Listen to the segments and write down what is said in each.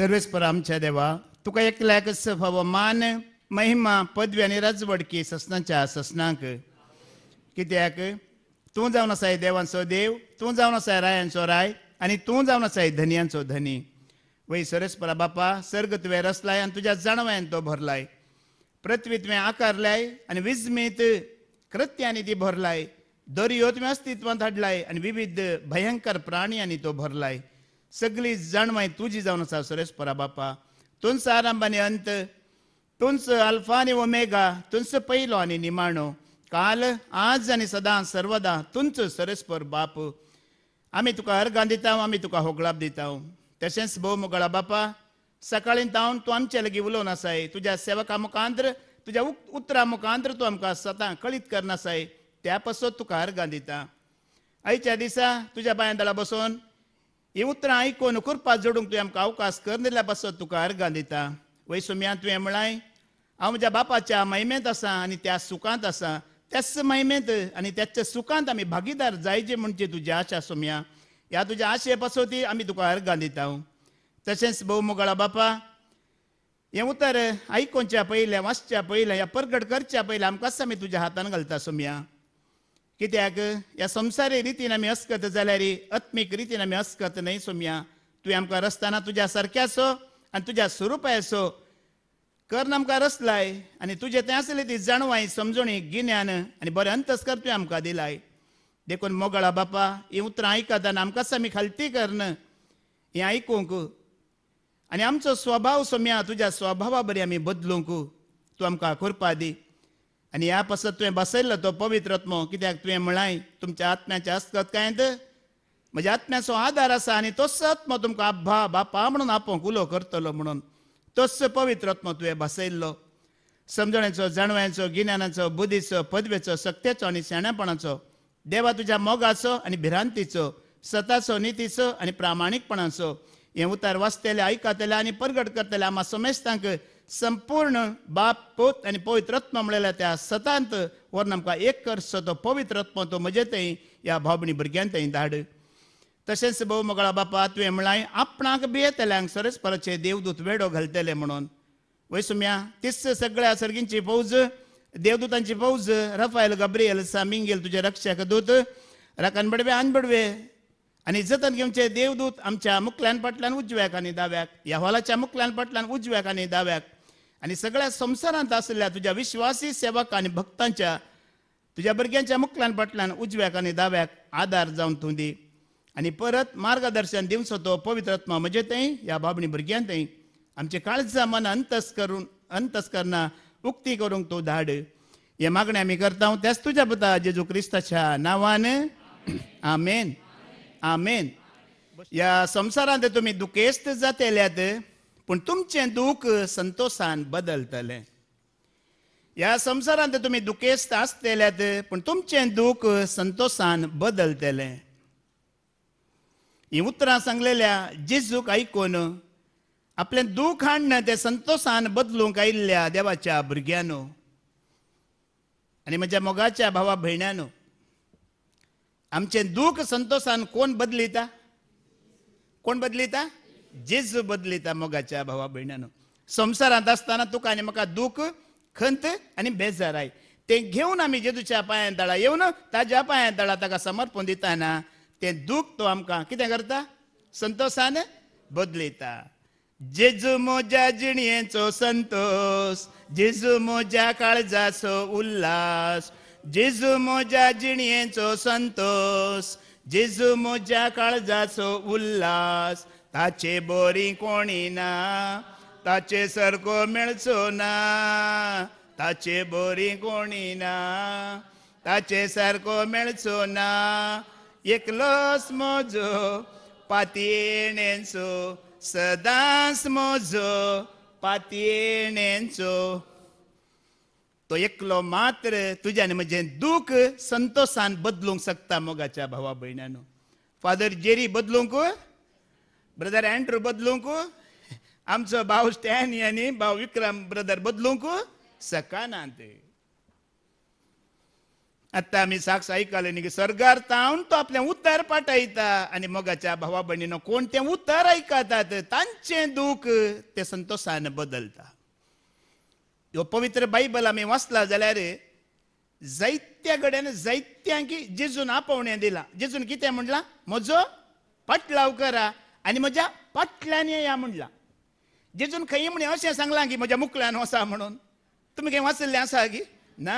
सर्वेस्पर आमच्या देवा तुका एकल्याकच फावो मान महिमा पदवी आनी राजवडकी ससनांच्या ससनांक कित्याक तूं जावन आसाय देवांचो देव तूं जावन आसाय रायांचो राय आनी तूं जावन आसाय धनयांचो धनी वै सर्वेस्परा बापा सर्ग तुवें रचलाय आनी तुज्या जाणव्यान तो भरलाय पृथ्वी तुवें आकारलाय आनी विजमीत कृत्यांनी ती भरलाय दर्यो तुवें अस्तित्वांत हाडलाय आनी विविध भयंकर प्राणयांनी तो भरलाय सगळी जाणवाय तुजी जावन आसा सर्वेस्परा बापा तुंच आरंभ आनी अंत तुंच अल्फा आनी ओमेगा तुंच पयलो आनी निमाणो काल आज आनी सदां सर्वदा तुंच सर्वेस्पर बाप आमी तुका अर्गां दिता आमी तुका होगळाप दिता तशेंच भोव मोगळा बापा सकाळीं तावन तूं आमचे लागीं उलोवन आसाय तुज्या सेवका मुखांत्र तुज्या उतरां मुखांत्र तूं आमकां सदां कळीत करना आसाय त्या पासत तुका अर्गां दिता आयच्या दिसा तुज्या पांया बसून ही उतरां आयकून कुरपा जोडूंक तुवें आमकां अवकाश करनिल्ल्या पासत तुका अर्गां दिता वय सुम्या तुवें म्हळाय हांव म्हज्या बापाच्या महिमेंत आसा आनी त्या सुखांत आसा त्याच महिमेंत आनी त्याच्या सुखांत आमी भागीदार जायचे म्हणचे तुजी आशा सुम्या ह्या तुज्या आशे पासोती आमी तुका अर्गां दिता तशेंच भोव मोगळा बापा हें उतर आयकोवच्या पयलें वाचच्या पयलें ह्या परगट करच्या पयलें आमकांच आमी तुज्या हातान घालता सुम्या कित्याक ह्या संवसारी रितीन आमी अस्कत जाल्यार आत्मीक रितीन आमी अस्कत न्हय सुम्या तुवें आमकां रचतना तुज्या सारक्याचो आनी तुज्या स्वरुपाचो कर्ण आमकां रचलाय आनी तुजें तें आसलें ती जाणवाय समजणी गिन्यान आनी बरें अंतस्कर तुवें आमकां दिलाय देखून मोगळा बापा ही उतरां आयकता आनी आमकांच आमी खालती कर्ण हें आयकूंक आनी आमचो स्वभाव सोम्या तुज्या स्वभावा बरी आमी बदलूंक तूं आमकां करपा दी आनी ह्या पासत तुवें बसयल्लो तो पवित्र आत्मो कित्याक तुवें म्हळाय तुमच्या आत्म्याच्या अस्कतकायेंत म्हज्या आत्म्याचो आदार आसा आनी तोच आत्मो तुमकां आब्बा बापा म्हणून आपोवंक उलो करतलो म्हणून तोच पवित्र आत्मो तुवें बसयल्लो समजणेचो जाणव्याचो गिन्यानाचो बुद्धीचो पदवेचो सक्तेचो आनी शाण्यापणाचो देवा तुज्या मोगाचो आनी भिरांतीचो सताचो नितीचो आनी प्रामाणीकपणाचो हें उतार वाचतले आयकतले आनी परगट करतले आम्हा समेस्तांक संपूर्ण बाप पोत आनी पवित्र आत्मा म्हणलेल्या त्या सतांत व्हरून आमकां एक करचो तो पवित्र आत्मा तो म्हजे थंय ह्या भावभणी भुरग्यां थंय धाड तशेंच भोव मोगळा बापा तुवें म्हळाय आपणाक भियेतल्यांक सर्वेस्पराचे देवदूत वेडो घालतले म्हणून वय सुम्या तीच सगळ्या सर्गींची फौज देवदूतांची फौज रफायल गब्रियल सामिंगेल तुजे रक्षक दूत राखणबडवे आनबडवे आनी जतन घेवचे देवदूत आमच्या मुखल्यान फाटल्यान उजव्याक आनी दाव्याक ह्या हॉलाच्या मुखल्यान फाटल्यान उजव्याक आनी दाव्याक आनी सगळ्या संवसारांत आसलेल्या तुज्या विश्वासी सेवक आनी भक्तांच्या तुज्या भुरग्यांच्या मुखल्यान फाटल्यान उजव्याक आनी दाव्याक आदार जावन तूं दी आनी परत मार्गदर्शन दिवचो तो पवित्र आत्मा म्हजे थंय ह्या बाबणी भुरग्यां थंय आमचे काळजां मन अंतस्करणां उक्ती करूंक तूं धाड हे मागणें आमी करता त्याच तुज्या पुता जेजू क्रिस्ताच्या नांवान आमेन आमेन ह्या संवसारांत तुमी दुखेस्त जातेल्यात पूण तुमचें दूख संतोशान बदलतलें ह्या संवसारांत तुमी दुखेस्त आसतेल्यात पूण तुमचें दूख संतोशान बदलतलें ही उतरां सांगलेल्या जेजूक आयकून आपलें दूख हाडन तें संतोशान बदलूंक आयिल्ल्या देवाच्या भुरग्यांनो आनी म्हज्या मोगाच्या भावा भयण्यांनो आमचें दूख संतोशान कोण बदलिता जेजू बदलिता मोगाच्या भावा भयण्यांनो संवसारांत आसतना तुका आनी म्हाका दूख खंत आनी बेजाराय तें घेवन आमी जेजूच्या पांयां तळा येवन ताज्या पांयां तळा ताका समर्पण दितना तें दूख तो आमकां कितें करता संतोशान बदलिता जेजू म्हज्या जिणयेचो संतोष जेजू म्हज्या काळजाचो उल्हास जेजू म्हज्या जिणयेचो संतोष जेजू म्हज्या काळजाचो उल्हास ताचे बरी कोणी ना ताचे सारको मेळचो ना ताचे बरी कोणी ना ताचे सारको मेळचो ना एकलोच म्हजो पातयेणेचो सदांच म्हजो पातयेणेचो तो एकलो मात्र तुज्या आनी म्हजें दूख संतोशान बदलूंक शकता मोगाच्या भावा भयण्यांनो फादर जेरी बदलूंक ब्रदर एंड्रू बदलूंक आमचो भाव स्टॅनी आनी भाव विक्रम ब्रदर बदलूंक शकनात आता आम्ही साक्ष ऐकले न्ही की सरगार तावन तो आपले उतर पाठयता आणि मोगाच्या भावा भयणीनो कोण ते उतर ऐकतात तांचे दूख ते संतोषान बदलता. ह्यो पवित्र बायबल आम्ही वाचला जाल्यार जायत्या गड्यान जायत्यांकी जेजून आपोवणे दिला. जेजून कितें म्हणला? म्हजो पाटलाव करा आणि म्हज्या फाटल्यान या म्हणला. जेजून खंय म्हणे अशें सांगलां की म्हज्या मुखल्यान वचा म्हणून. तुम्ही खंय वाचलेलें आसा की ना?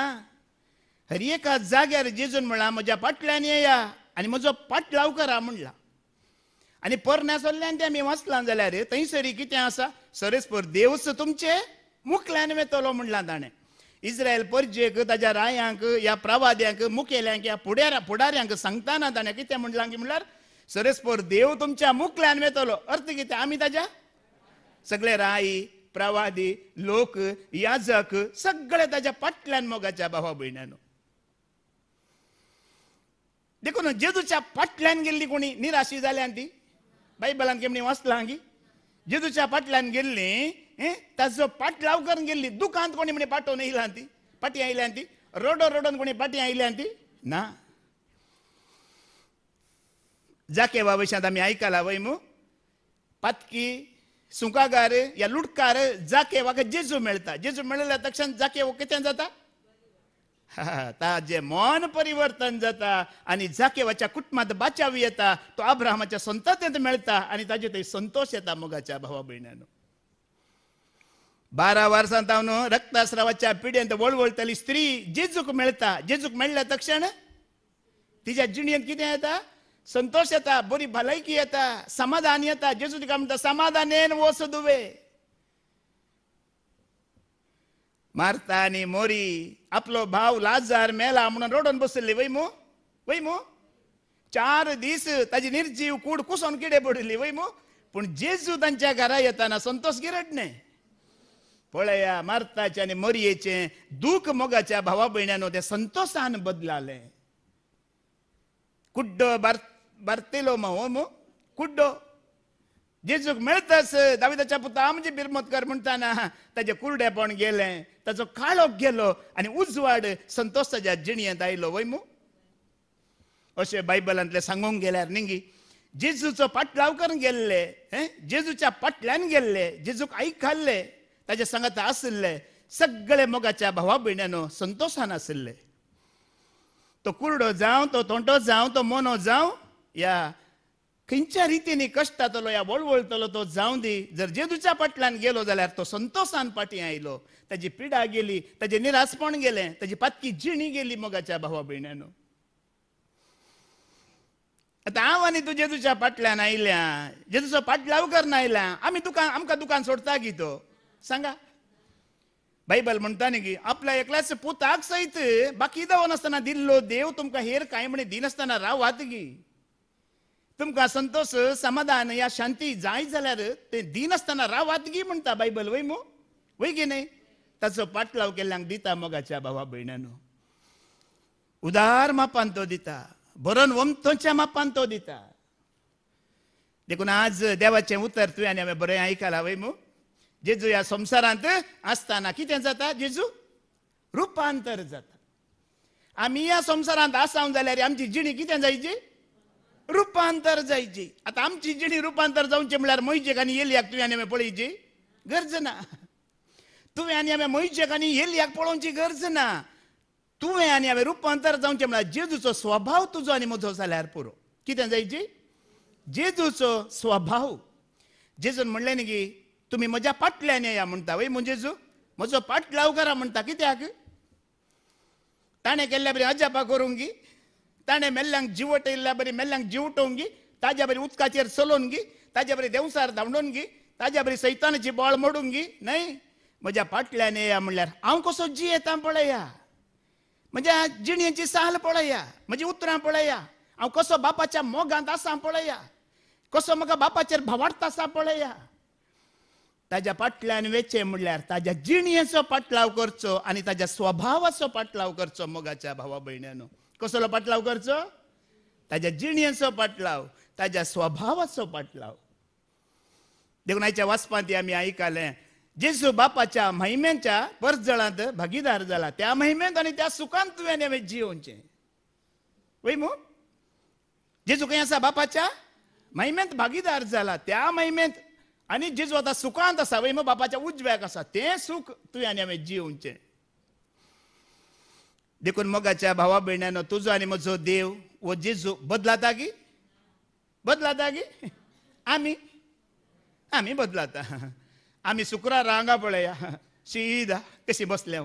हर एका जाग्यार जेजून म्हणला म्हज्या फाटल्यान येया आनी म्हजो पाटलाव करा म्हणला. आनी परण्यासोल्ल्यान तें आमी वाचलां जाल्यार थंयसरी कितें आसा? सरस्पर देवच तुमचे मुखल्यान वेतलो म्हणलां ताणें. इस्रायल परजेक ताज्या रायांक ह्या प्रवाद्यांक मुखेल्यांक ह्या फुडाऱ्यांक सांगताना ताणें कितें म्हणलां की म्हणल्यार सरस्पर देव तुमच्या मुखल्यान वेतलो. अर्थ कितें? आमी ताज्या सगळे राई प्रवादी लोक याजक सगळे ताज्या फाटल्यान मोगाच्या भावा भयण्यानो. देखून जेजूच्या फाटल्यान गेल्ली कोणी निराशी जाल्यान ती बायबलान केमणी वाचलां की जेजूच्या फाटल्यान गेल्ली ताजो पाटलाव करून गेल्ली. दुकांत कोणी म्हणे पाठोवन येयलां ती पाटी आयल्यान ती रोडोन कोणी पाटी आयल्यान ती ना. जाकेवा विशयांत आमी आयकलां वय मू पातकी सुकागार या लुटकार जाकेवाक जेजू मेळटा. जेजू मेळिल्ल्या तक्षण जाकेव कितें जाता? ताजे मन परिवर्तन जाता आणि जाकेवाच्या कुटुंबात बाचाव येता. तो अब्राहमाच्या संततेंत मेळटा आणि ताजे थंय संतोष येता मोगाच्या भावा भयण्यानो. 12 वर्सां तावन रक्तस्रावाच्या पिड्यांत वळवळटली स्त्री जेजूक मेळटा. जेजूक मेळ्ळ्या तक्षण तिच्या जिणेंत कितें येता? संतोष येता, बरी भलायकी येता, समाधान येता. जेजू तिका म्हणटा समाधानेन वच दुवे. मार्ता आनी मोरी आपलो भाव लाजार मेला म्हणून रोडोन बसल्ली वय मू 4 दीस ताजी निर्जीव कूड कुसोन किडे पडली वय मू. पूण जेजू तांच्या घरा येताना संतोष गिरडणे. पळया मार्ताचे आनी मोरयेचे दूख मोगाच्या भावा भयण्यानो ते संतोषान बदलाले. कुड्डो बार्तेलोमा हो मू कुड्डो जेजूक मेळटास दाविदाच्या पुता म्हणजे बिरमतकर म्हणटाना ताजे कुर्डेपण गेलें, ताजो काळोख गेलो आनी उजवाड संतोष ताज्या जिणयेंत आयलो वय मू. अशें बायबलांतले सांगूंक गेल्यार न्ही जेजूचो पाटलाव करून गेल्ले, जेजूच्या फाटल्यान गेल्ले, जेजूक आयकल्ले, ताजे सांगात आशिल्ले सगळे मोगाच्या भावा भयण्यानो संतोषान आशिल्ले. तो कुर्डो जावं, तो तोंटो जावं, तो मोनो जावं, या खंयच्या रितीनी कश्टातलो या वळवळतलो तो जावं दी. जर जेजूच्या फाटल्यान गेलो जाल्यार तो संतोषान फाटीं आयलो. ताजी पिडा गेली, ताजें निरासपण गेलें, ताजी पातकी जिणी गेली मोगाच्या भावा भयण्यानो. आतां हांव आनी तूं जेजूच्या फाटल्यान आयल्या, जेजूचो फाटलाव करून आयल्या, आमकां दुकान सोडटा की तो सांगा? बायबल म्हणटा न्ही की आपल्या एकल्याच पुताक सयत बाकी नासतना दिल्लो देव तुमकां हेर कांय म्हणे दिनासतना रावात की. तुमकां संतोष समाधान या शांती जाय जाल्यार ते दिनासतना रावात गी म्हणटा बायबल वय मू वय गे न्ही. ताचो पाटलाव केल्ल्यांक दिता मोगाच्या भावा भयण्यानो. उदार मापान तो दिता, बरोन वमतोच्या मापान तो दिता. देखून आज देवाचें उतर तुवें आनी हांवें बरें आयकलां वय मू. जेजू ह्या संवसारांत आसतना कितें जाता? जेजू रुपांतर जाता. आमी ह्या संवसारांत आसाव जाल्यार आमची जिणी कितें जायची? रुपांतर जायची. आतां आमची जिणी रुपांतर जावचें म्हळ्यार मोयजेक आनी एलियाक तुवें आनी हांवें पळयची गरज ना. तुवें आनी हांवें मोयजेक आनी एलियाक पळोवची गरज ना. तुवें आनी हांवें रुपांतर जावचें म्हळ्यार जेजूचो स्वभाव तुजो आनी म्हजो जाल्यार पुरो. कितें जायची? जेजूचो स्वभाव. जेजून म्हणलें न्ही की तुमी म्हज्या फाटल्यान येया म्हणटा वय जेजू. म्हजो फाटलाव करा म्हणटा. कित्याक? ताणें केल्ल्या बरी अजापा करूंक गी, ताणें मेल्ल्यांक जिवट येयल्ल्या बरी मेल्ल्यांक जिवटोवंक गी, ताज्या बरी उदकाचेर चलोवन गी, ताज्या बरी देंवसार धांवडोवन गी, ताज्या बरी सैतानाची बोळ मोडूंक गी. न्हय, म्हज्या फाटल्यान येया म्हणल्यार हांव कसो जियेता पळया, म्हज्या जिणयेची साल पळया, म्हजी उतरां पळया, हांव कसो बापाच्या मोगांत आसा पळया, कसो म्हाका बापाचेर भावार्थ आसा पळया. ताज्या फाटल्यान वेचे म्हणल्यार ताज्या जिणयेचो पाटलाव करचो आनी ताज्या स्वभावाचो पाटलाव करचो मोगाच्या भावा भयण्यानो. कसलो पाटलाव करचो? ताज्या जिणयेचो पाटलाव, ताज्या स्वभावाचो पाटलाव. देखून आयच्या वाचपांत आमी आयकलें जेजू बापाच्या महिमेच्या परजळांत भागीदार जाला. त्या महिमेंत आणि त्या सुखांत तुवें नेवें जियोवचें. वय मू जेजू खंय आसा? बापाच्या महिमेंत भागीदार जाला. त्या महिमेंत आणि जेजू आतां सुखांत आसा. वय मू बापाच्या उजव्याक आसा. तें सुख तुवें आनी हांवें जियोवचें. देखून मोगाच्या भावा भयण्यानो, तुजो आनी म्हजो देव वो जेजू बदलाता की? बदलाता की? आमी बदलाता. आमी शुक्रार हांगा पळया सीधा कशी बसल्या.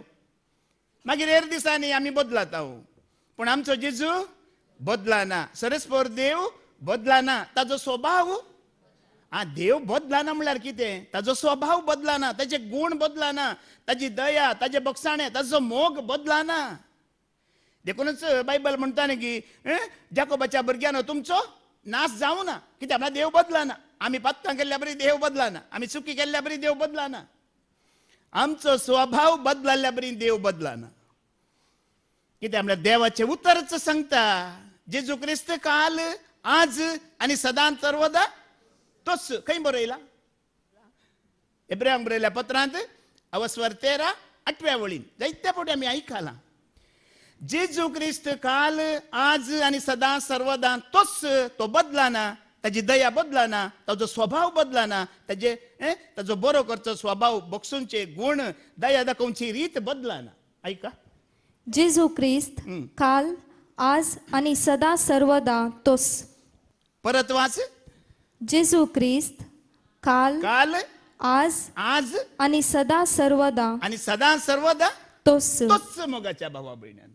मागीर हेर दिसांनी आमी बदलाता. पूण आमचो जेजू बदलाना. सरस्पर देव बदलाना. ताजो स्वभाव देव बदलाना म्हणल्यार कितें? ताजो स्वभाव बदलाना, ताजे गूण बदलाना, ताजी दया, ताजे बक्षाणे, ताजो मोग बदलाना. देखूनच बायबल म्हणटा न्ही की जाकोबाच्या भुरग्यानो तुमचो नाश जावं ना. कित्याक म्हणल्यार देव बदलाना. आमी पातकां केल्ल्या बरी देव बदलाना. आमी चुकी केल्ल्या बरी देव बदलाना. आमचो स्वभाव बदलाल्ल्या बरी देव बदलाना. कित्याक म्हणल्यार देवाचें उतरच सांगता जेजू क्रिस्त काल आज आनी सदांच सर्वदा तोच. खंय बरयला? एब्राहिम बरयल्या पत्रांत अवस्वर 13 8व्या वळीन जायत्या फावटी आमी आयकलां. जेजू क्रिस्त काल आज आनी सदां सर्वदा तोच. तो बदलाना. ताजी दया बदलाना. ताजो स्वभाव बदलाना. ताजो बरो करचो स्वभाव, बक्षूंचे गूण, दया दाखोवची रीत बदलाना. ऐका, जेजू क्रिस्त काल आज आणि सदा सर्वदा तोच. परत वाच. जेजू क्रिस्त काल आज आणि सदा सर्वदा तोच. मोगाच्या भावा भयण्यानो,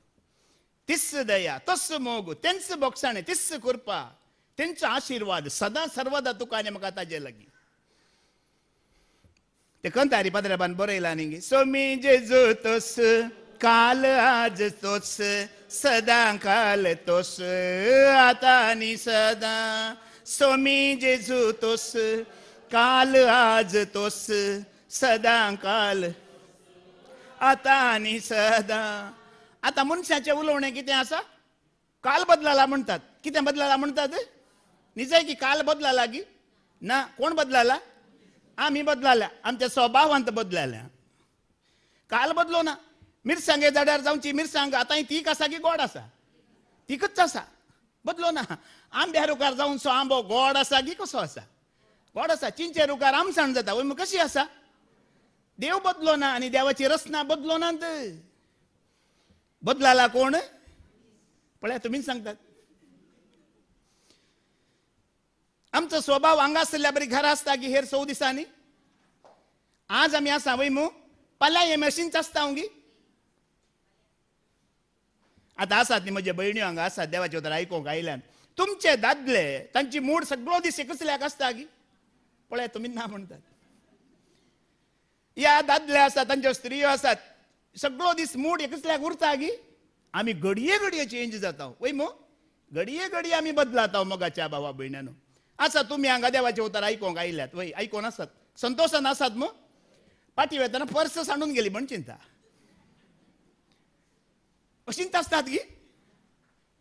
तीच दया, तोच मोग, तेंच बक्षाणे, तीच कृपा, तेंचो आशीर्वाद सदा सर्वदा तुका आनी म्हाका ताजे लागीं. ते कंतारी पाद्राबान बरयला न्ही, सोमी जेजू तोच, काल आज तोच, सदां काल तोच, आतां आनी सदां. सोमी जेजू तोच, काल आज तोच, सदां काल, आतां आनी सदां. आता मनशाचे उलोवणें कितें आसा? काल बदलाला म्हणटात. कितें बदलाला म्हणटात? निजय की काल बदलाला की ना? कोण बदलाला? आमी बदलाल्या. आमच्या स्वभावांत बदलाल्या. काल बदलो ना. मिरसांगे झाडार जावची मिरसांग आतां तीक आसा की गोड आसा? तीकच आसा. बदलो ना. आंब्या रुखार जावन सो आंबो गोड आसा की कसो आसा? गोड आसा. चिंचे रुखार आमसाण जाता. वय मग कशी आसा? देव बदलो ना आनी देवाची रचना बदलो नात. बदलाला कोण? पळया तुमी सांगतात. आमचो स्वभाव हांगा आसल्या बरी घरा आसता की हेर 100 दिसांनी? आज आमी आसा वय मू फाल्यां हे मशीन्स आसता गी. आतां आसात न्ही म्हजे भयण्यो हांगा आसात देवाचे उतर आयकोंक आयल्यान. तुमचे दादले तांची मूड सगळो दीस एकसल्याक आसता गी. पळया तुमी ना म्हणटात. या दादले आसात तांच्यो स्त्रियो आसात सगळो दीस मूड एकसल्याक उरता गी. आमी घडये घडये चेंज जाता वय मो. घडये घडये आमी बदलाता मोगाच्या भावा भयण्यानो. आसा तुमी हांगा देवाचे उतर आयकोंक आयल्यात वय आयकोन आसात संतोशान आसात मो. पाटी वेतना पर्स सांडून गेली म्हण चिंता. अशींच आसतात गी.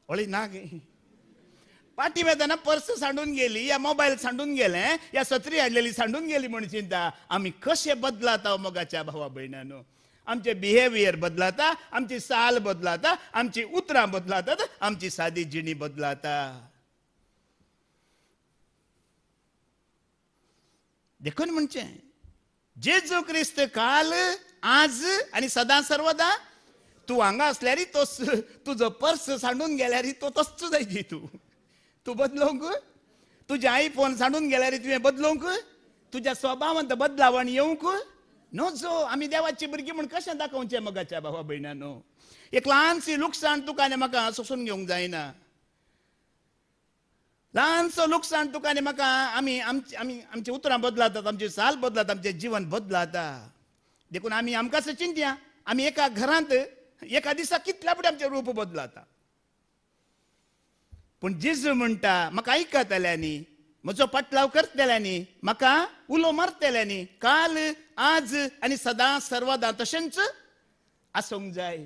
हळी ना गे. पाटी वेतना पर्स सांडून गेली, या मोबायल सांडून गेले, या सत्री हाडलेली सांडून गेली म्हण चिंता. आमी कशे बदलाता मोगाच्या भावा भयण्यानो. आमचे बिहेवियर बदलाता, आमची साल बदलाता, आमची उतरां बदलातात, आमची सादी जिणी बदलाता. देखून म्हणचे जेजू क्रिस्त काल आज आनी सदां सर्वदा. तू हांगा असल्यारी तोच. तुजो पर्स सांडून गेल्यारी तो तसचो जायची. तू बदलोवंक. तुजे आयफोन सांडून गेल्यारी तुवें बदलोवंक. तुज्या स्वभावांत बदलावण येवंक नजो. आमी देवाची भुरगीं म्हूण कशें दाखोवचें मोगाच्या भावा भयण्यानो. एक ल्हानशी लुकसाण तुका आनी म्हाका सोंसून घेवंक जायना. ल्हानसो लुकसाण तुका आनी म्हाका आमची उतरां बदलातात, आमची साल बदलाता, आमचें जीवन बदलाता. देखून आमी आमकांच चिंतया. आमी एका घरांत एका दिसा कितल्या फुडें आमचें रूप बदलाता. पूण जेजू म्हणटा म्हाका आयकतल्यांनी, म्हजो पाटलाव करतल्यांनी, म्हाका उलो मारतल्यांनी काल आज आनी सदां सर्वदा तशेंच आसूंक जाय.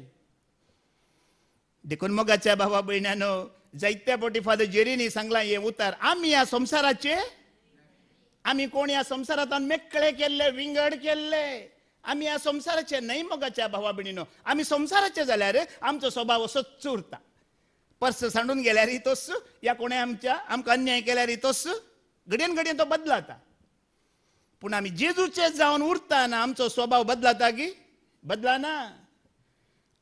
देखून मोगाच्या भावा भयण्यानो, जायत्या फावटी फादर जेरीनी सांगला हे उतार. आमी ह्या संवसाराचे आम्ही कोण या संसारात मेकळे केल्ले, विंगड केल्ले. आम्ही या संसाराचे नाही मोगाच्या भावा भयणीनो. आम्ही संसाराचे जाल्यार आमचो स्वभाव असोच उरता. पर्स सांडून गेल्यार तोच, या कोणे आमकां अन्याय केल्यार तोच, घडयेन घडयेन तो बदलाता. पूण आमी जेजूचे जावन उरता ना आमचो स्वभाव बदलाता की बदलाना.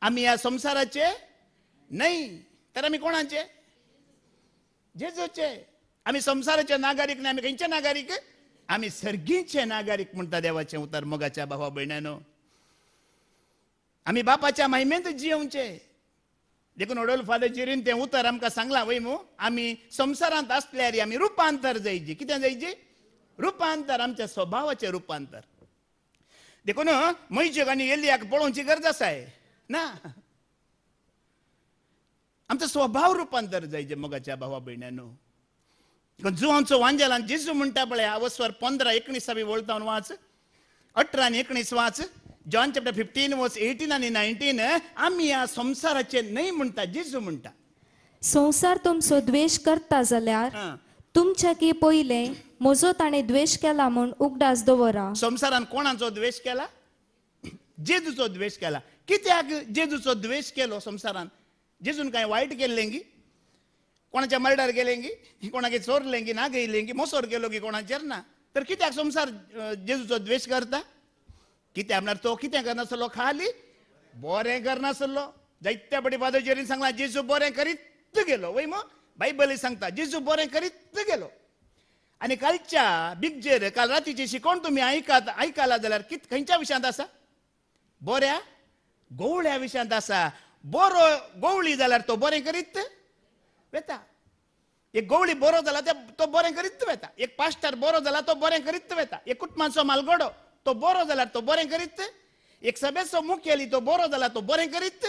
आमी ह्या संसाराचे नाही, तर आमी कोणाचे? जेजूचे. आमी संसाराचे नागरीक नाही, आमी खंयचे नागरीक? आमी सर्गीचे नागरीक म्हणटा देवाचें उतर मोगाच्या भावा भयणानो. आमी बापाच्या महिमेंत जियोवचे. देखून वडोल फादर जिरीन तें उतर आमकां सांगलां वय मू. आमी संसारांत आसल्यार आमी रुपांतर जायची. कितें जायची? रुपांतर, आमच्या स्वभावाचे रुपांतर. देखून मैजक आनी एलियाक पळोवची गरज आसा ना. आमचो स्वभाव रुपांतर जायचे मोगाच्या भावा भयणानो. जुवांचो वांजेलान जेजू म्हणटा पळय, अवस्वर 15-19 वळतावन वाच, 18 आनी 19 वाच. जॉन चॅप्टर 15 वर्स 18 आनी 19. आमी ह्या संसाराचे नाही म्हणटा जेजू म्हणटा. संसार तुमचो द्वेष करता जाल्यार तुमच्या की पयले म्हजो ताणें द्वेष केला म्हूण उगडास दवरा. संसारान कोणाचो द्वेष केला? जेजूचो द्वेष केला. कित्याक जेजूचो द्वेष केलो संसारान? जेजून काय वायट केल्लें की? कोणाचे मर्डर केलें की? कोणाके चोरलें की? ना गेयलें की? मोसोर केलो की कोणाचेर ना? तर कित्याक संसार जेजूचो द्वेष करता? कित्याक म्हणल्यार तो कितें करनासलो? खाली बरें करनासलो. जायत्या बडी फादरचेरीन सांगलां जेजू बरें करीत गेलो वय मो. बायबली सांगता जेजू बरें करीत गेलो. आनी कालच्या बिगजेर काल रातीची शिकोवण तुमी आयकला जाल्यार खंयच्या विशयांत आसा? बऱ्या गवळ्या विशयांत आसा. बरो गवळी जाल्यार तो बरें करीत वेता. एक गवळी बरो जाला तो बरें करीत वेता. एक पास्टर बरो जाला तो बरें करीत वेता. एक कुटुंबाचो मालगडो तो बरो जाल्यार तो बरें करीत. एक सभेचो मुखेली तो बरो जाला तो बरें करीत.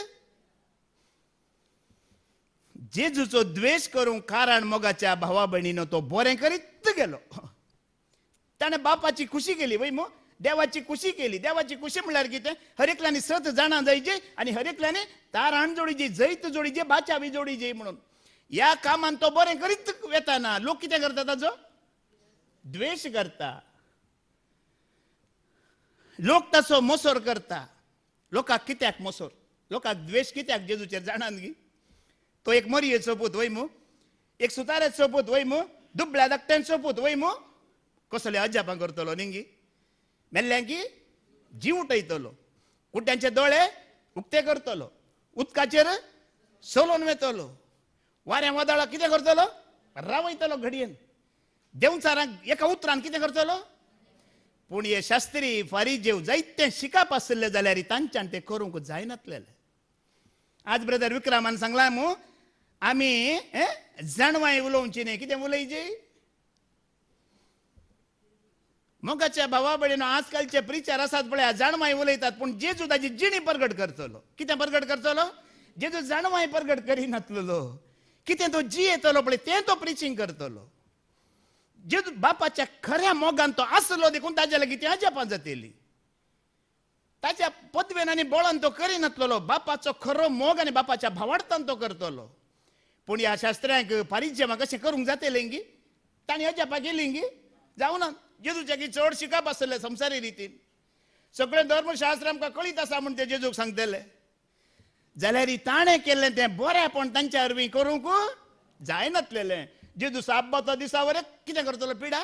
जेजूचो द्वेष करूंक कारण मोगाच्या भावा भयणीनो तो बरें करीत गेलो. ताणें बापाची खुशी केली वय मो. देवाची खुशी केली. देवाची खुशी म्हळ्यार कितें? हर एकल्यानी 7 जाणां जायची आनी हर एकल्यानी ताराण जोडीची, जैत जोडीची, बाचावी जोडीची म्हणून. ह्या कामान तो बरें करीत वेताना लोक कितें करता? ताजो द्वेष करता. लोक ताचो मोसोर करता. लोकांक कित्याक मोसोर? लोकांक द्वेष कित्याक जेजूचेर जाणात गी? तो एक मरयेचो पूत वय मू. एक सुताराचो पूत वय मू. दुबळ्या धाकट्यांचो पूत वय मू. कसले अजापां करतलो न्ही? मेल्ल्यांकी जीव उठयतलो. कुट्यांचे दोळे उक्ते करतलो. उदकाचेर सोलोन वेतलो. वाऱ्या वदाळा कितें करतलो? रावयतलो घडयेन. देंवचारांक एका उतरान कितें करतलो? पूण हे शास्त्री फारिजेव जायते शिकाप आसले जाल्यार तांच्यान ते करूंक जायनासलेले. आज ब्रदर विक्रमान सांगला मू आमी जाणवाय उलोवची न्ही. कितें उलयची? मोगाच्या भावा भयणीनो आजकालचे प्रिचर आसात पळय जाणवाय उलयतात पूण जेजू ताची जिणी प्रगट करतलो. कितें प्रगट करतलो? जेजू जाणवाय प्रगट करिनासलो. कितें तो जियेतलो पळय तें तो प्रिचींग करतलो. जेजू बापाच्या खऱ्या मोगान तो आसलो देखून ताच्या लागीं ती अजापां जातली. ताच्या पदवेन आनी बळान तो करिनासलो. बापाचो खरो मोग आनी बापाच्या भावार्थान तो करतलो. पूण ह्या शास्त्र्यांक फारिजेवांक कशें करूंक जातलें गी? तांणी अजापां केलीं गी? जावना. जेजूच्या की चड शिकप आसले संवसारी रितीन. सगळें धर्मशास्त्र आमकां कळीत आसा म्हूण ते जेजूक सांगतले जाल्यार ताणें केल्लें तें बरेंपण तांच्या अरवीं करूंक जायनासलेलें. जेजू साब्बातो दिसा वरें कितें करतलो? पिडा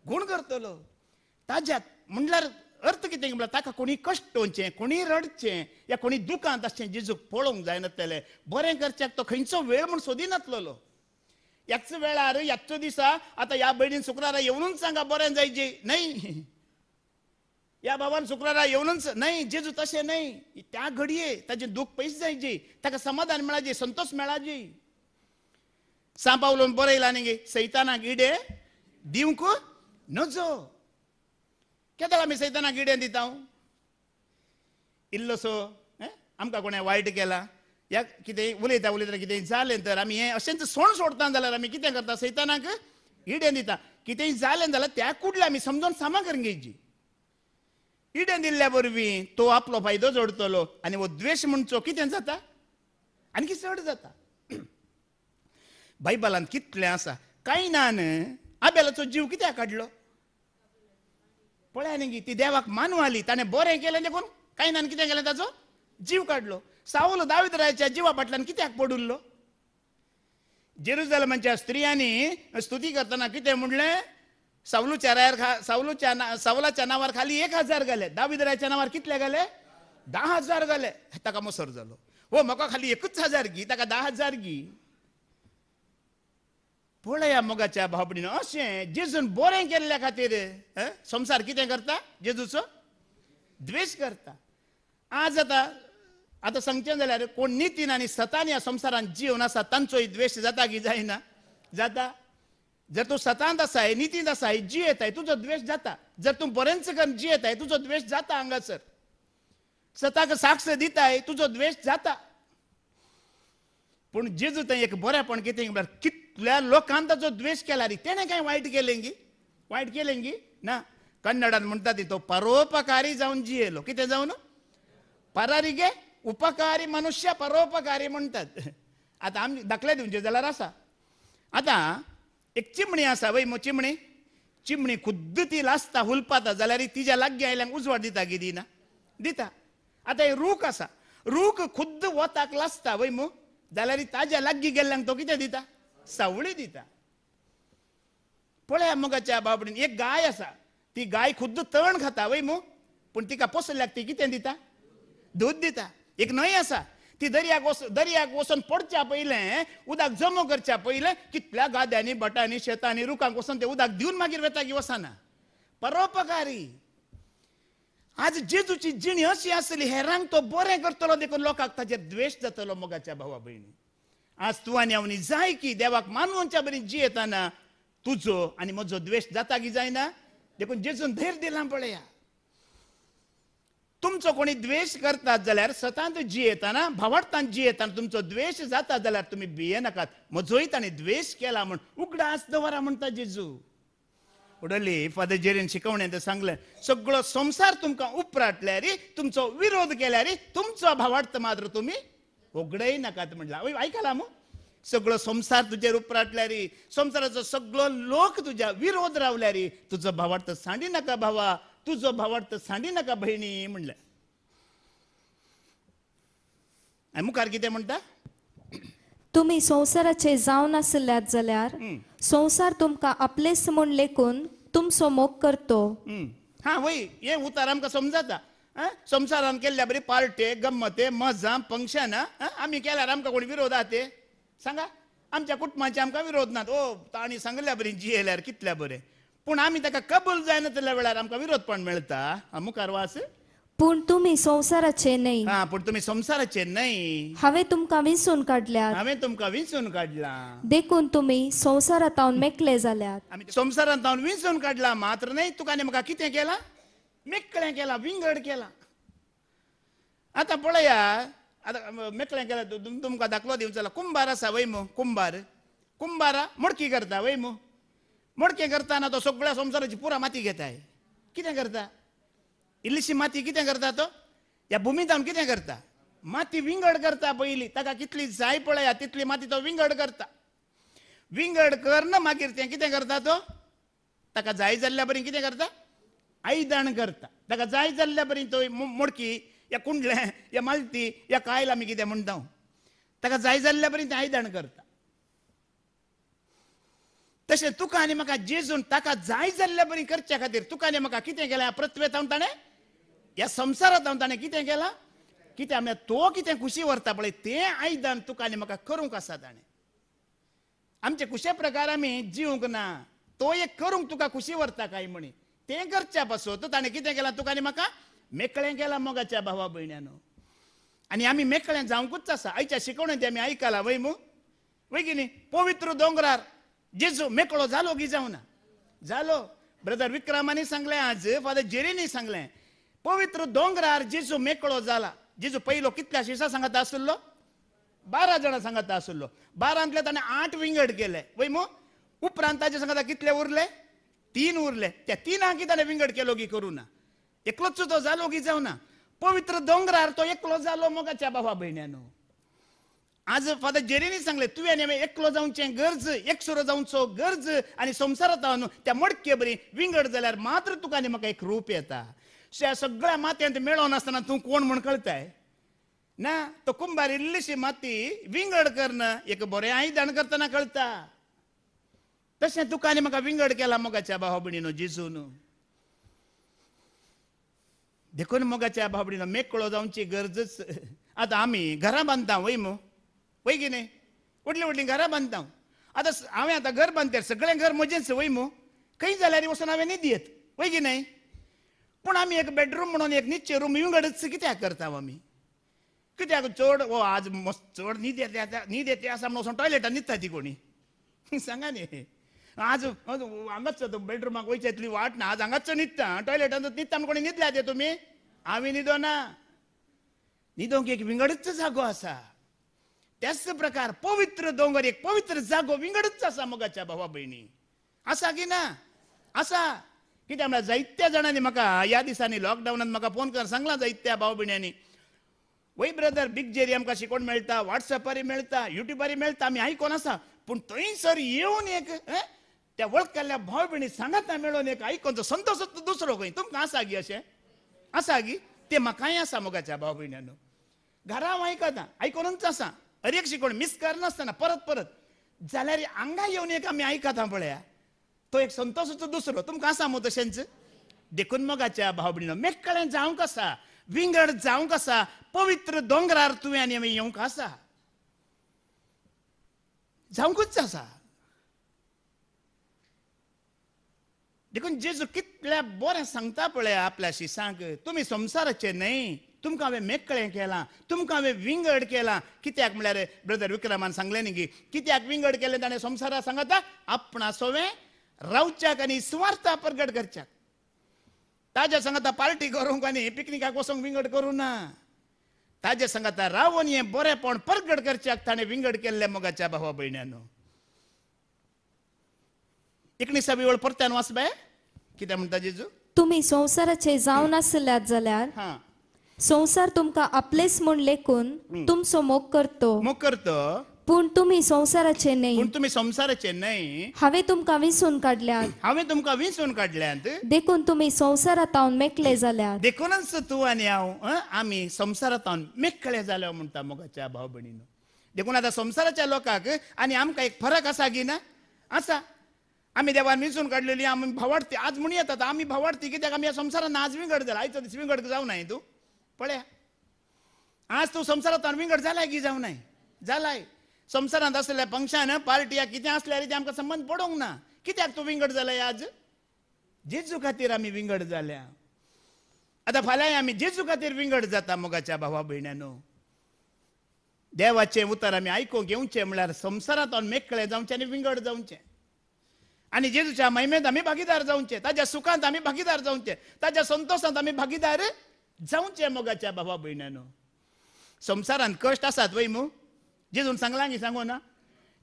गूण करतलो. ताज्यात म्हणल्यार अर्थ कितें म्हळ्यार ताका कोणी कश्टोवचें, कोणी रडचें, या कोणी दुखांत आसचें जेजूक पळोवंक जायनासलेलें. बरें करच्याक तो खंयचो वेळ म्हूण सोदिनासलो. ह्याच वेळार ह्याचो दिसा आतां ह्या भयणीन शुक्रारा येवनूच सांगा बरें जायचें न्हय. ह्या बाबान शुक्रारा येवनूच न्हय. जेजू तशें न्हय. त्या घडये ताचें दूख पयस जायची. ताका समाधान मेळाची, संतोष मेळाची. सा पावलोन बरयलां न्ही सैतानाक इडे दिवंक नजो. केदो आमी सैतानाक इडे दिता? इल्लोसो आमकां कोणें वायट केला या कितें उलयता कितें जालें तर आमी हें अशेंच सोण सोडता जाल्यार आमी कितें करता? सैतानाक इडे दिता. कितेंय जालें जाल्यार त्या कुडले आमी समजोन सामा करून घेवची. इडे दिल्ल्या वरवीं तो आपलो फायदो जोडटलो आनी हो द्वेष म्हणचो कितें जाता? आनी चड जाता. बायबलांत कितलें आसा. कायनान आबेलाचो जीव कित्याक काडलो? पळया न्ही ती देवाक मानू आली ताणें बरें केलें देखून कांय ना कितें केलें ताचो जीव काडलो साऊल दाविदराच्या जिवा फाटल्यान कित्याक पडुल्लो जेरुजलेमाच्या स्त्रियांनी स्तुती करतना कितें म्हणलें सावलाच्या नांवार खाली 1000 घाले दाविदराच्या नांवार कितले घाले 10,000 घाले ताका मसर जालो हो म्हाका खाली 1,000 घी ताका 10,000 घी पळया मोगाच्या भावभयणीनो अशें जेजून बरें केल्ल्या खातीर संसार कितें करता जेजूचो द्वेश करता आज आतां सांगचें जाल्यार कोण नितीन आनी सतान ह्या संवसारांत जीवन आसा तांचोय द्वेश जाता की जायना जाता जर तूं सतांत आसाय नितीन आसाय जियेताय तुजो द्वेश जाता जर तूं बरेंच करून जियेताय तुजो द्वेश जाता हांगासर सताक साक्ष दिताय तुजो द्वेश जाता पूण जेजू थंय एक बरेंपण कितें म्हळ्यार कितल्या लोकांनी ताचो द्वेश केला रे तेणें कांय वायट केलें गी ना कन्नडान म्हणटा ती तो परोपकारी जावन जियेलो कितें जावन परारिगे उपकारी मनुष्य परोपकारी म्हणटात आतां आमी दाखले दिवचे जाल्यार आसा आतां एक चिमणी आसा वय चिमणी खुद्द ती लासता हुलपाता जाल्यार तिच्या लागीं आयल्यांक उजवाड दिता की दिना दिता आतां रूख आसा रूख खुद्द वताक लासता वय जाल्यार ताज्या लागीं गेल्ल्यांक तो कितें दिता सावळी दिता पळया मोगाच्या बाबडीन एक गाय आसा ती गाय खुद्द तण खाता वय पूण तिका पोसल्याक ती कितें दिता दूध दिता एक न्हंय आसा ती दर्याक वचून पडच्या पयलें उदक जमो करच्या पयलें कितल्या गाद्यांनी बटांनी शेतांनी रुखांक वचून तें उदक दिवन मागीर वेता की वचना परोपकारी आज जेजूची जिणी अशी आसली हेरांक तो बरें करतलो देखून लोकांक ताचेर द्वेश जातलो मोगाच्या भावा भयणी आज तूं आनी हांव जाय की देवाक मानवच्या बरी जियेताना तुजो आनी म्हजो द्वेश जाता की जायना देखून जेजून धैर्य दिलां पळया तुमचो कोणी द्वेश करतात जाल्यार सतांत जियेताना भावार्थान जियेताना तुमचो द्वेश जाता जाल्यार तुमी भियेनाकात म्हजोय ताणें द्वेश केला म्हण उगडास दवरा म्हणटा जेजू उडली फादर जेरीन शिकवण्यात सांगलें सगळो संसार तुमकां उपराटल्यार तुमचो विरोध केल्यार तुमचो भावार्थ मात्र तुमी उगडय नाकात म्हणला आयकला सगळो संसार तुजेर उपराटल्यार संसाराचो सगळो लोक तुज्या विरोध रावल्यार तुजो भावार्थ सांडी नाका भावा तुजो भावार्थ सांडी नाका भयणी म्हणलें आनी मुखार कितें म्हणटा तुम्ही संसाराचे जावन आसल्यात जाल्यार संसार तुमकां आपलेच म्हूण लेखून तुमचो मोग करतो हा वय हे उतार आमकां समजता संसारान केल्ल्या बरी पार्टे गम्मते मजा फंक्शन आमी केल्यार आमकां कोणी विरोध आहा ते सांगा आमच्या कुटुंबाचे आमकां विरोध नात ओ ताणी सांगल्या बरी जियेल्यार कितल्या बरें पूण आमी ताका कबूल जायना त्या वेळार आमकां विरोधपण मेळटा मुखार वास पूण तुम्ही संसाराचे न्हय हा पूण तुमी संसाराचे न्हय हांवें तुमकां विंचून काडल्यात हांवें तुमकां विंचून काडला देखून तुम्ही संसारांत हावन मेकले जाल्यात आमी संसारांत हांव विंचून काडला मात्र न्हय तुका आनी म्हाका कितें केलां मेकळें केलां विंगड केलां आतां पळया आतां मेकळें केलां तुमकां दाखलो दिवं जाल्यार कुंभार आसा वय कुंभार मडकी करता वय मडकें करतना तो सगळ्या संसाराची पुरा माती घेताय कितें करता इल्लीशी माती कितें करता तो ह्या भुमीत हांव कितें करता माती विंगड करता पयलीं ताका कितली जाय पळया तितली माती तो विंगड करता विंगड करना मागीर तें कितें करता तो ताका जाय जाल्ल्या बरी कितें करता आयदण करता ताका जाय जाल्ल्या बरी तो मडकी या कुंडलें या मालती या कायल आमी कितें म्हणटा ताका जाय जाल्ल्या बरी तें आयदण करता तशें तुका आनी म्हाका जेजून ताका जाय जाल्ल्या बरी करच्या खातीर तुका आनी म्हाका कितें केलें प्रत्वेत हांव ताणें ह्या संवसारांत हांव ताणें कितें केलां कितें आमी तो कितें खुशी व्हरता पळय तें आयदन तुका आनी म्हाका करूंक आसा ताणें आमचे खुशे प्रकार आमी जिवंक ना तो एक करूंक तुका खुशी व्हरता काय म्हणी तें करच्या पासून ताणें कितें केलां तुका आनी म्हाका मेकळें केलां मोगाच्या भावा भयण्यानो आनी आमी मेकळें जावंकूच आसा आयच्या शिकवणेंत आमी आयकलां वय की न्ही पवित्र दोंगरार जेजू मेकळो जालो की जावना जालो ब्रदर विक्रमानी सांगलें आज फादर जेरीनी सांगलें पवित्र दोंगरार जेजू मेकळो जाला जेजू पयलो कितल्या शिसा सांगता आसलो 12 जाणां सांगता आसलो 12 ताणें 8 विंगड केले वय उपरांत ताचे सांगता कितले उरले 3 उरले त्या 3 ताणें विंगड केलो की करूं ना एकलोच तो जालो की जावना पवित्र दोंगरार तो एकलो जालो मोगाच्या भावा भयण्यानो आज फादर जेरीनी सांगले तुवें आनी हांवें एकलो जावचें गरज एकसुरो जावचो गरज आनी संवसारांत न्हू त्या मडके बरी विंगड जाल्यार मात्र तुका आनी म्हाका एक रूप येता. ह्या सगळ्या मातयेंत मेळोन आसतना तूं कोण म्हण कळटाय ना. तो कुंभार इल्लीशी माती विंगड करना एक बरें आयदन करतना कळटा. तशें तुका आनी म्हाका विंगड केला मोगाच्या भावा भयणीनो जेजून. देखून मोगाच्या भावा भयणीनो मेकळो जावची गरजच. आतां आमी घरां बांदता वय मो वय की न्ही व्हडलीं व्हडलीं घरां बांदता. आतां हांवें आतां घर बांदता सगळें घर म्हजेंच वय मो खंय जाल्यार वचून हांवें न्ही दियेत वय की न्ही. पूण आमी एक बेडरूम म्हणून एक न्हिदचे रूम विंगडच कित्याक करता आमी. कित्याक चड वो आज चड न्हीद येते आसा म्हणून वचून टॉयलेटान न्हिदता ती कोणी सांगा न्ही. आज हांगाच बेडरुमाक वयच्या इतली वाट ना आज हांगाच न्हिदता टॉयलेटान न्हिदता म्हणून कोणी न्हिदल्या ते तुमी. हांवें न्हिदोना. न्हिदोंक एक विंगडच जागो आसा. त्याच प्रकार पवित्र दोंगर एक पवित्र जागो विंगडच आसा मोगाच्या भावा भयणी. आसा की ना आसा. कित्याक म्हळ्यार जायत्या जाणांनी म्हाका ह्या दिसांनी लॉकडावनांत म्हाका फोन करून सांगलां जायत्या भाव भयण्यांनी वय ब्रदर बिग जेरी आमकां शिकोवन मेळटा वॉट्सॅपार मेळटा युट्यूबार मेळटा आमी आयकोन आसा पूण थंयसर येवन एक त्या वळखल्या भाव भयणी सांगाता मेळोन एक आयकोनचो संतोशच दुसरो खंय तुमकां आसा गी अशें आसा गी. ते म्हाकाय आसा मोगाच्या भाव भयण्यांनो. घरा हांव आयकता आयकोनूच आसा हर एक शिकोवन मिस करनासतना परत परत जाल्यार हांगा येवन एक आमी आयकता पळया तो एक संतोशचो दुसरो तुमकां आसा मो तशेंच. देखून मोगाच्या भाव भयणीनो मेकळें जावंक आसा विंगड जावंक आसा पवित्र दोंगरार तुवें आनी हांवें येवंक आसा जावंकूच आसा. देखून जेजू कितल्या बरें सांगता पळया आपल्या शिसांक तुमी संवसाराचे न्हय तुमकां हांवें मेकळें केलां तुमकां हांवें विंगड केलां. कित्याक म्हळ्यार ब्रदर विक्रमान सांगलें न्ही की कित्याक विंगड केलें ताणें संवसाराक सांगता आपणा सोवें रावच्याक आनी स्वार्था प्रगट करच्याक. ताज्या सांगता पार्टी करूंक आनी पिकनिकाक वचोंक विंगड करूं ना. ताज्या सांगता रावन हें बरेंपण प्रगट करच्याक ताणें विंगड केल्लें मोगाच्या भावा भयण्यांनो. 19वी ओळ परत्यान वाच बाय कितें म्हणटा जेजू. तुम्ही संवसाराचे जावन आसल्यात जाल्यार हां संवसार तुमकां आपलेच म्हूण लेखून तुमचो मोग करतो. मोग करतो पूण तुम्ही संवसाराचे न्हय. पूण तुमी संवसाराचे न्हय. हांवें तुमकां विंचून काडल्यात. हांवें तुमकां विंचून काडल्यात. देखून तुम्ही संवसारांत हावन मेकले जाल्यात. देखूनच तूं आनी हांव आमी संवसारांत मेकळे जालो म्हणटा मोगाच्या भाव भयणीनो. देखून आतां संवसाराच्या लोकांक आनी आमकां एक फरक आसा की ना आसा. आमी देवान विंचून काडलेली आमी भावार्थी आज म्हूण येतात आमी भावार्थी कित्याक आमी ह्या संवसारांत आज विंगड जाला आयचो दीस विंगड जावं नाय तूं पळया. आज तूं संवसारांत विंगड जालाय की जावं नाय जालाय. संवसारांत आसलेल्या फंक्शन पार्टी कितें आसल्यार ते आमकां संबंद पडोंक ना. कित्याक तूं विंगड जालाय आज जेजू खातीर आमी विंगड जाल्या. आतां फाल्यां आमी जेजू खातीर विंगड जाता मोगाच्या भावा भयण्यांनो. देवाचें उतर आमी आयकूंक घेवचें म्हळ्यार संवसारांत मेकळें जावचें आनी विंगड जावचें आनी जेजूच्या महिमेंत आमी भागीदार जावचें ताज्या सुखांत आमी भागीदार जावचें ताज्या संतोशांत आमी भागीदार जावचें मोगाच्या भावा भयण्यांनो. संवसारांत कश्ट आसात वय मू जेजून सांगलां की सांगो ना.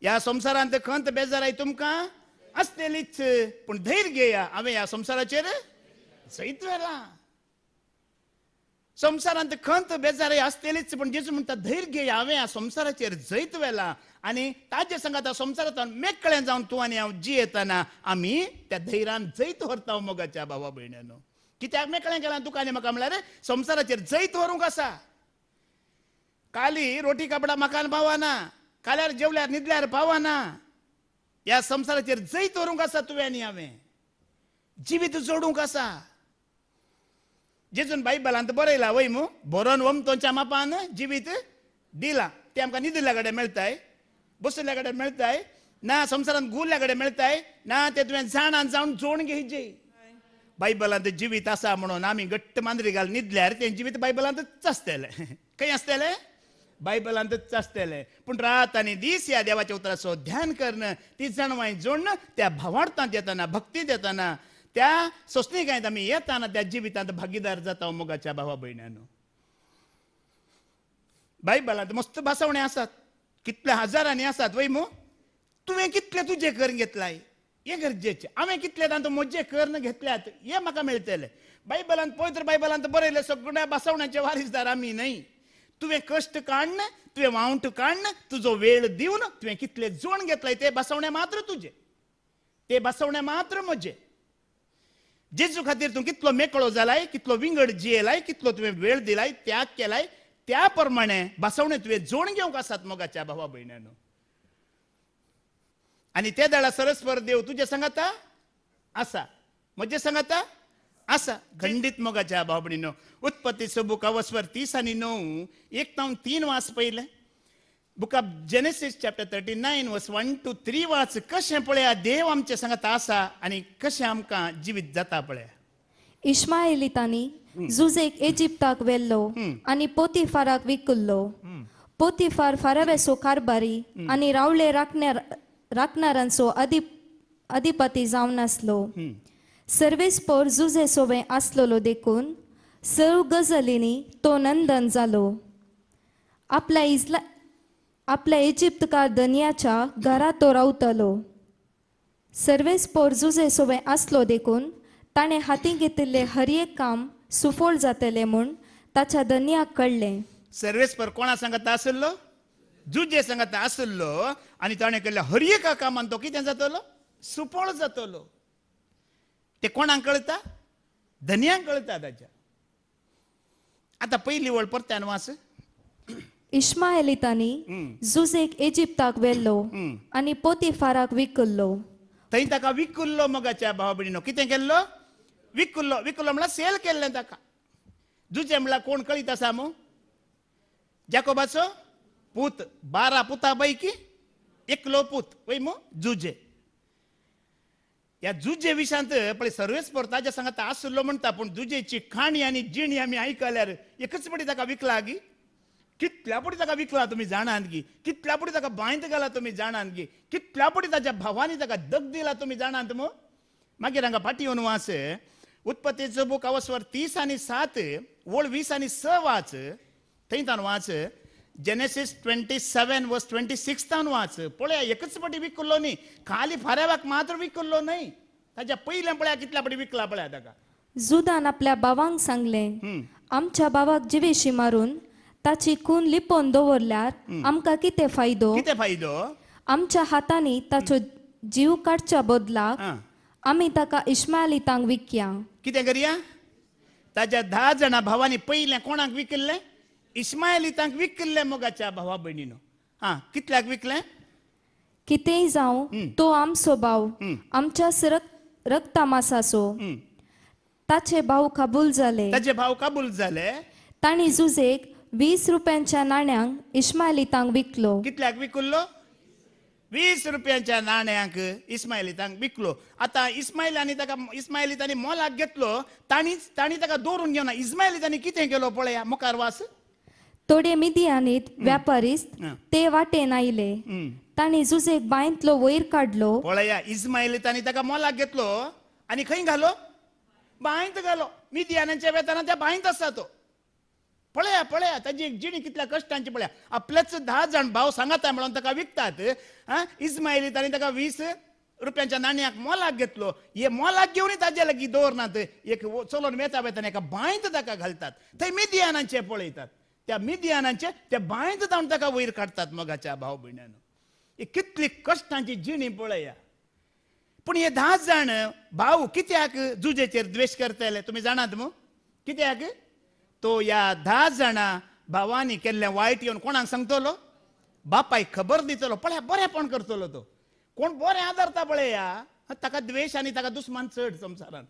ह्या संवसारांत खंत बेजाराय तुमकां आसतलीच पूण धैर्य घेया हांवें ह्या संवसाराचेर जैत व्हेलां. संवसारांत खंत बेजाराय आसतलीच पूण जेजू म्हणटा धैर्य घेया हांवें ह्या संवसाराचेर जैत व्हेलां. आनी ताजे सांगात संवसारांत मेकळें जावन तूं आनी हांव जियेतना आमी त्या धैर्यान जैत व्हरता मोगाच्या भावा भयण्यांनो. कित्याक मेकळें केलां तुका आनी म्हाका म्हळ्यार संवसाराचेर जैत व्हरूंक आसा. काली रोटी कपडा मकान पावना काल्यार जेवल्यार न्हिदल्यार पावना. ह्या संवसाराचेर जैत व्हरूंक आसा तुवें आनी हांवें जिवीत जोडूंक आसा. जेजून बायबलांत बरयलां वय मू बरोवन वमतोच्या मापान जिवीत दिलां. ते आमकां न्हिदल्या कडेन मेळटाय बसल्या कडेन मेळटाय ना संवसारांत गुरल्या कडेन मेळटाय ना ते तुवें जाणान जावन जोड घेवचें. बायबलांत जिवीत आसा म्हणून आमी घट्ट मांद्री घाल न्हिदल्यार तें जिवीत बायबलांतच आसतलें. खंय आसतलें बायबलांतच आसतलें. पूण रात आनी दीस ह्या देवाच्या उतराचो ध्यान करणं ती जाणवाय जोडणं त्या भावार्थांत येतना भक्तींत येतना त्या सोंसणिकायेंत आमी येताना त्या जिवितांत भागीदार जाता मोगाच्या भावा भयण्यांनो. बायबलांत मस्त भासावणे आसात कितल्या हजारांनी आसात वय मू. तुवें कितले तुजे करून घेतलाय हे गरजेचें. हांवें कितले तांत म्हजे कर्ण घेतल्यात हे म्हाका मेळटलें. बायबलांत पवित्र बायबलांत बरयलें सगळ्या भासावण्याचे वारीसदार आमी न्हय. तुवें कश्ट काडन तुवें वावंट काडन तुजो वेळ दिवन तुवें कितले जोण घेतलाय ते बसवणे मात्र तुजे, ते बसवणे मात्र म्हजे. जेजू खातीर तूं कितलो मेकळो जालाय, कितलो विंगड जियेलाय, कितलो तुवें वेळ दिलाय, त्याग केलाय, त्या प्रमाणे बसवणे तुवें जोण घेवंक आसात मोगाच्या भावा भयणांनो. आणि ते दाडा सरस्वर देव तुजे सांगाता आसा, म्हजे सांगाता आसा. खंडीत मोगाच्या भाव भयणीनो, उत्पत्तीचो बुक अवस्वर 30 आणि 9 1 ते 3 वाच पयले. बुक ऑफ जेनेसिस चॅप्टर 39 वर्स 1 to 3 वाच. कशें पळया देव आमचे सांगाता आसा आणि कशें आमकां जिवीत जाता पळया. इश्माएलितांनी जुजेक इजिप्ताक व्हेल्लो आनी पोतिफाराक विकुल्लो. पोतिफार फारावेचो कारभारी आनी रावळे राखणारांचो अधिपती जावन आसलो. सर्वेस्पोर जुजे सोबे आसलोलो देखून सर्व गजालींनी तो नंदन जालो. आपल्या इजिप्तकार धनियाच्या घरात तो रावतलो. सर्वेस्पोर जुजे सोबे आसलो देखून ताणें हाती घेतिल्ले हर एक काम सुफोळ जातले म्हूण ताच्या धनियाक कळ्ळें. सर्वेस्पर कोणा सांगता आसलो? जुजे सांगता आसलो. आणि ताणें केल्ल्या हर एका कामान तो कितें जातलो? सुफोळ जातलो. ते कोणाक कळटा? धनियांक कळटा ताच्या. आता पहिली वळ परत्यान वाच. इश्माएलितांनी जुजेक इजिप्ताक व्हेल्लो आनी पोतिफाराक विकुल्लो. थंय ताका विकुल्लो मोगाच्या भावा भयणीनो. कितें केल्लो? विकुल्लो. विकुल्लो म्हळ्यार सेल केल्लें ताका. जुजे म्हळ्यार कोण कळीत आसा मू? जाकोबाचो पूत. 12 पुता पैकी एकलो पूत वय मू जुजे. या जुजे विशांत पळय सर्वेस्पर ताच्या सांगता आसलो म्हणटा, पूण जुजेची खाणी आनी जिणी आमी आयकल्यार एकच पटी ताका विकला गी. कितल्या पटी ताका विकला तुमी जाणात गी. कितल्या पटी ताका बांयत घाला तुमी जाणात गी. कितल्या पटी ताच्या भावांनी ताका दग दिला तुमी जाणात मू. मागीर हांगा फाटी येवन वाच. उत्पत्तीचो बूक अवस्वर 30 आणि 7 वळ 20 आणि 6 वाच. थंयच्यान वाच. जेनेसिस 27 वर्स 26 तान वाच. पळया एकच पटी विकल्लो न्ही, खाली फाऱ्यावाक मात्र विकल्लो न्ही, ताच्या पयलें पळया कितल्या पटी विकला पळया ताका. जुदान आपल्या भावांक सांगलें, आमच्या भावाक जिवेशी मारून ताची खून लिपोवन दवरल्यार आमकां कितें फायदो? कितें फायदो? आमच्या हातांनी ताचो जीव काडच्या बदलाक आमी ताका इश्माएलितांक विकया. कितें करया? ताच्या 10 जाणां भावांनी पयलें कोणाक विकल्लें? इश्माएलितांक विकल्लें मोगाच्या भावा भयणीनो. कितल्याक विकलें? कितेंय जावं तो आमचो भाव, आमच्याच रक्तामासाचो. ताचे भाव कबूल जाले. ताचे भाव कबूल जाले. तांणी जुजेक 20 रुपयांच्या नाण्यांक इश्माएलितांक विकलो. कितल्याक विकल्लो? 20 रुपयांच्या नाण्यांक इस्माएलितांक विकलो. आता इस्माएलितांनी मोलाक घेतलो. ताणी ताका दवरून घेवना. इस्माएलितांनी कितें केलो पळया मुखार वास. थोडे मिदियानीत व्यापारीस ते वाटेन आयले. तांणी जुजेक बांयतलो वयर काडलो. पळया इस्माएलितांनी ताका मोलाक घेतलो आनी खंय घालो? बांयत घालो. मिदियानाच्या वेतनांत त्या बांयत आसा तो. पळया पळया ताजी जिणी कितल्या कश्टांची पळया. आपलेच 10 जाण भाव सांगाता म्हणून ताका विकतात. इस्माएलितांनी ताका 20 रुपयांच्या नाण्याक मोलाक घेतलो. हे मोलाक घेवन ताजे लागीं दवरनात. एक चलोन वेता वेतान एका बांयत ताका घालतात. थंय मिदियानांचे पळयतात. त्या मिदियानांचे त्या बांयत जावन ताका वयर काडतात मोगाच्या भाव भयणांनो. ही कितली कश्टांची जिणी पळया. पूण हे 10 जाण भाव कित्याक जुजेचेर द्वेश करतले तुमी जाणात मू? कित्याक? तो ह्या 10 जाणां भावांनी केल्लें वायट येवन कोणाक सांगतलो? बापायक खबर दितलो. पळया बरेपण करतलो तो. कोण बरें आदारता पळया ताका द्वेश आनी ताका दुस्मान चड संवसारान.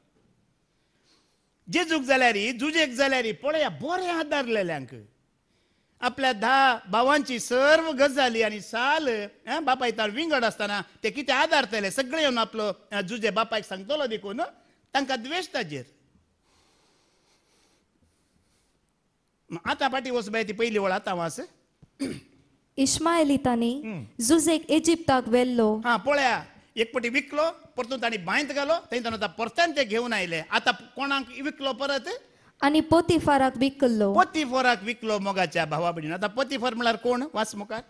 जेजूक जाल्यार जुजेक जाल्यार पळया बरें आदारलेल्यांक आपल्या 10 भावांची सर्व गजाली आनी साल बापाय तार विंगड आसतना ते कितें आदारतले सगळे येवन आपलो जुजे बापायक सांगतलो देखून तांकां द्वेश ताजेर. आता फाटी वचपाय ती पयली वळ आतां वाच. इश्माएलितांनी जुजेक इजिप्ताक व्हेल्लो. पळया एक पटी विकलो परतून तांणी बांयत घालो. थंयच्यान आतां परत्यान ते घेवन आयले. आतां कोणाक विकलो परत? आनी पोतिफाराक विकल्लो. पोतिफाराक विकलो मोगाच्या भावा भयणीन. आतां पोतिफार म्हळ्यार कोण? वाच मुखार.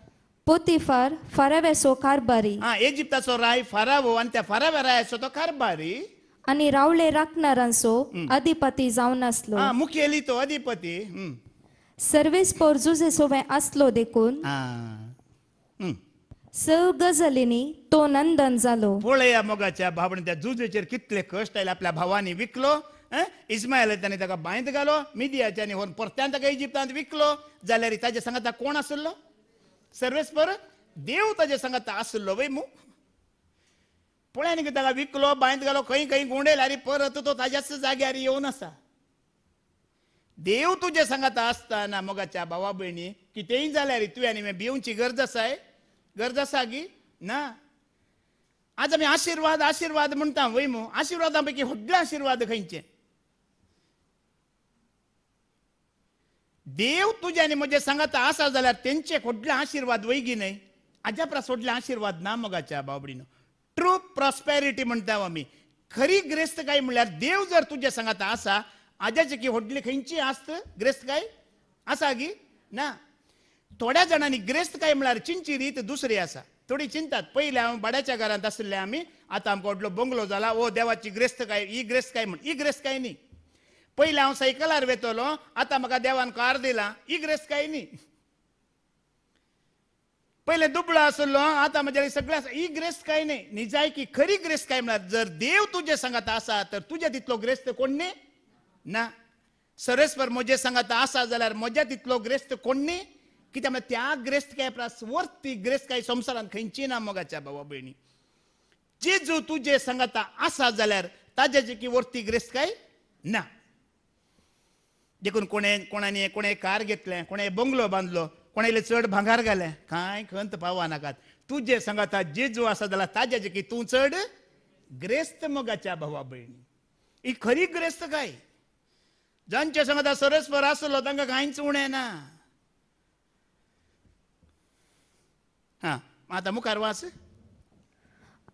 पोतिफार फारावेचो कारभारी. इजिप्ताचो राय फारावो आनी त्या फाराव्या रायाचो तो कारभारी आनी रावळे राखणारांचो अधिपती जावन आसलो. मुखेली तो अधिपती. सर्वेस्पर जुजे सोबे आसलो देखून हं. सगळ गजालींनी तो नंदन जालो. पळया मोगाच्या भावने त्या जुजेचेर कितले कश्ट आयले. आपल्या भावानी विकलो, इस्मायल त्याने ताका बांयत घालो, मिदियाच्यानी व्हरून परत्यान ताका इजिप्तांत विकलो. जाल्यार ताजे सांगाता कोण आसलो? सर्वेस्पर देव ताजे सांगाता आसलो वय मू. पळयानी ताका विकलो, बांयत घालो, खंय खंय गुंडेल्यार परत तो ताज्याच जाग्यार येवन आसा. देव तुजे सांगाता आसतना मोगाच्या भावा भयणी कितेंय जाल्यार तुवें आनी भिवची गरज आसाय? गरज आसा गी ना. आज आमी आशिर्वाद आशिर्वाद म्हणटा वय मू. आशिर्वादा पैकी व्हडले आशिर्वाद खंयचे? देव तुजे आनी म्हजे सांगाता आसा जाल्यार तेंचे व्हडले आशिर्वाद वयगी न्हय. हाज्या परस व्हडले आशिर्वाद ना मोगाच्या बाबडीनो. ट्रू प्रॉस्पेरिटी म्हणटा आमी. खरी ग्रेस्तकाय म्हणल्यार देव जर तुजे सांगाता आसा हाज्याची की व्हडली खंयची आस्त ग्रेस्तकाय आसा गी ना. थोड्या जाणांनी ग्रेस्तकाय म्हळ्यार चिंची रीत दुसरी आसा. थोडी चिंतात पयलीं हांव भाड्याच्या घरांत आसले आमी, आतां आमकां व्हडलो बंगलो जाला, ओ देवाची ग्रेस्तकाय, ही ग्रेस्तकाय म्हण. ही ग्रेस्तकाय न्ही. पयलीं हांव सायकलार वेतलो, आतां म्हाका देवान कार दिला, ही ग्रेस्तकाय न्ही. पयलें दुबळो आसलो, आतां म्हजे सगळें आसा, ही ग्रेस्तकाय न्ही. निजाय की खरी ग्रेस्तकाय म्हळ्यार जर देव तुजे सांगाता आसा तर तुज्या तितलो ग्रेस्त कोण न्ही ना. सर्वेस्पर म्हजे सांगाता आसा जाल्यार म्हज्या तितलो ग्रेस्त कोण न्ही. कित्याक म्हळ्यार त्या ग्रेस्तकाय परस वर्ती ग्रेस्तकाय संवसारांत खंयची ना मोगाच्या भावा भयणी. जेजू तुजे सांगाता आसा जाल्यार ताज्याची की वर्ती ग्रेस्तकाय ना. देखून कोणानी कोणे कार घेतले, कोणे बंगलो बांदलो, कोणाले चड भांगार घाले, कांय खंत पावा नाकात. तुजे सांगाता जेजू आसा जाल्यार ताज्याची की तूं चड ग्रेस्त मोगाच्या भावा भयणी. ही खरी ग्रेस्तकाय. जांचे सांगाता सर्वेस्पर आसलो तांकां कांयच उणें ना. हा आता मुखार वाच.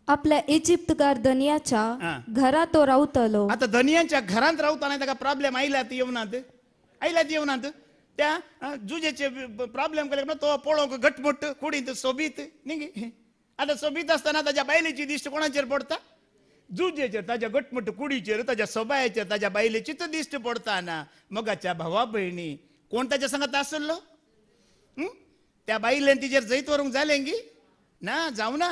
आपल्या इजिप्तकार धनियाच्या घरात तो रावतलो. आता धनियाच्या घरांत रावताना ताका प्रॉब्लेम आयल्यात येवनात. त्या जुजेचे प्रॉब्लेम केले तो पळोवंक घटमूट कुडींत सोबीत न्ही. आतां सोबीत आसतना ताज्या बायलेची दिश्ट कोणाचेर पडटा? जुजेचेर, ताज्या घटमूट कुडीचेर, ताज्या सोबायेचेर, ताज्या बायलेचीच दिश्ट पडटा ना. मोगाच्या भावा भयणी कोण ताच्या सांगात आसलो? त्या बायलेन तिचेर जैत व्हरूंक जालें गी ना. जावना.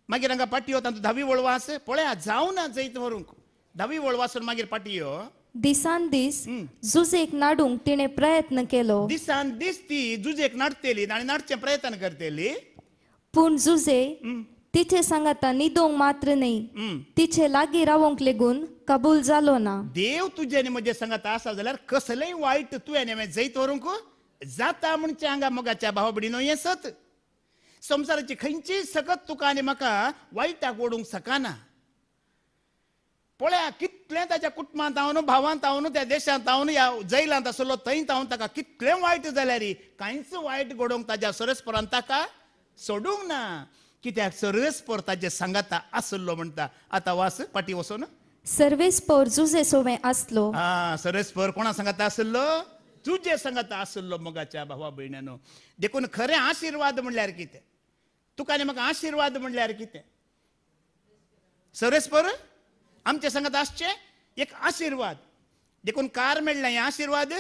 मागीर हांगा पाटयो तातूंत 10वी वळवास पळया जावना जैत व्हरूंक. 10वी वळवासून मागीर पाटयो दिसान दीस जुजेक नाडूंक तिणे प्रयत्न केलो. दिसान दीस ती जुजेक नाडटेली आनी नाडचे प्रयत्न करतेली. पूण जुजे तिचे सांगाता न्हिदोंक मात्र न्ही, तिचे लागीं रावंक लेगून कबूल जालो ना. देव तुजे आनी म्हजे सांगात आसा जाल्यार कसलेंय वायट तुवें हांवें जैत व्हरूंक जाता म्हणचे हांगा मोगाच्या भावा भयणीनो हें सत. संवसाराची खंयचीय सकत तुका आनी म्हाका वायटाक ओडूंक सकाना. पळया कितलें ताच्या कुटुंबांत हांव न्हू, भावांत हांव न्हू, त्या देशांत हांव न्हू, ह्या जैलांत आसलो थंयत हांव ताका कितलें वायट जाल्यार कांयच वायट घडोवंक ताज्या सर्वेस्परान ताका सोडूंक ना. कित्याक सर्वेस्पर ताजे सांगाता आसलो म्हणटा. आतां वास पाटी वचून. सर्वेस्पर जुजे सोबे आसलो. सर्वेस्पर कोणा सांगाता आसलो? तुजे सांगाता आसलो मोगाच्या भावा भयण्यानो. देखून खरें आशिर्वाद म्हणल्यार कितें? तुका आनी म्हाका आशिर्वाद म्हणल्यार कितें? सर्वेस्पर आमचे सांगात आसचे एक आशिर्वाद. देखून कार मेळ्ळें हें आशिर्वाद,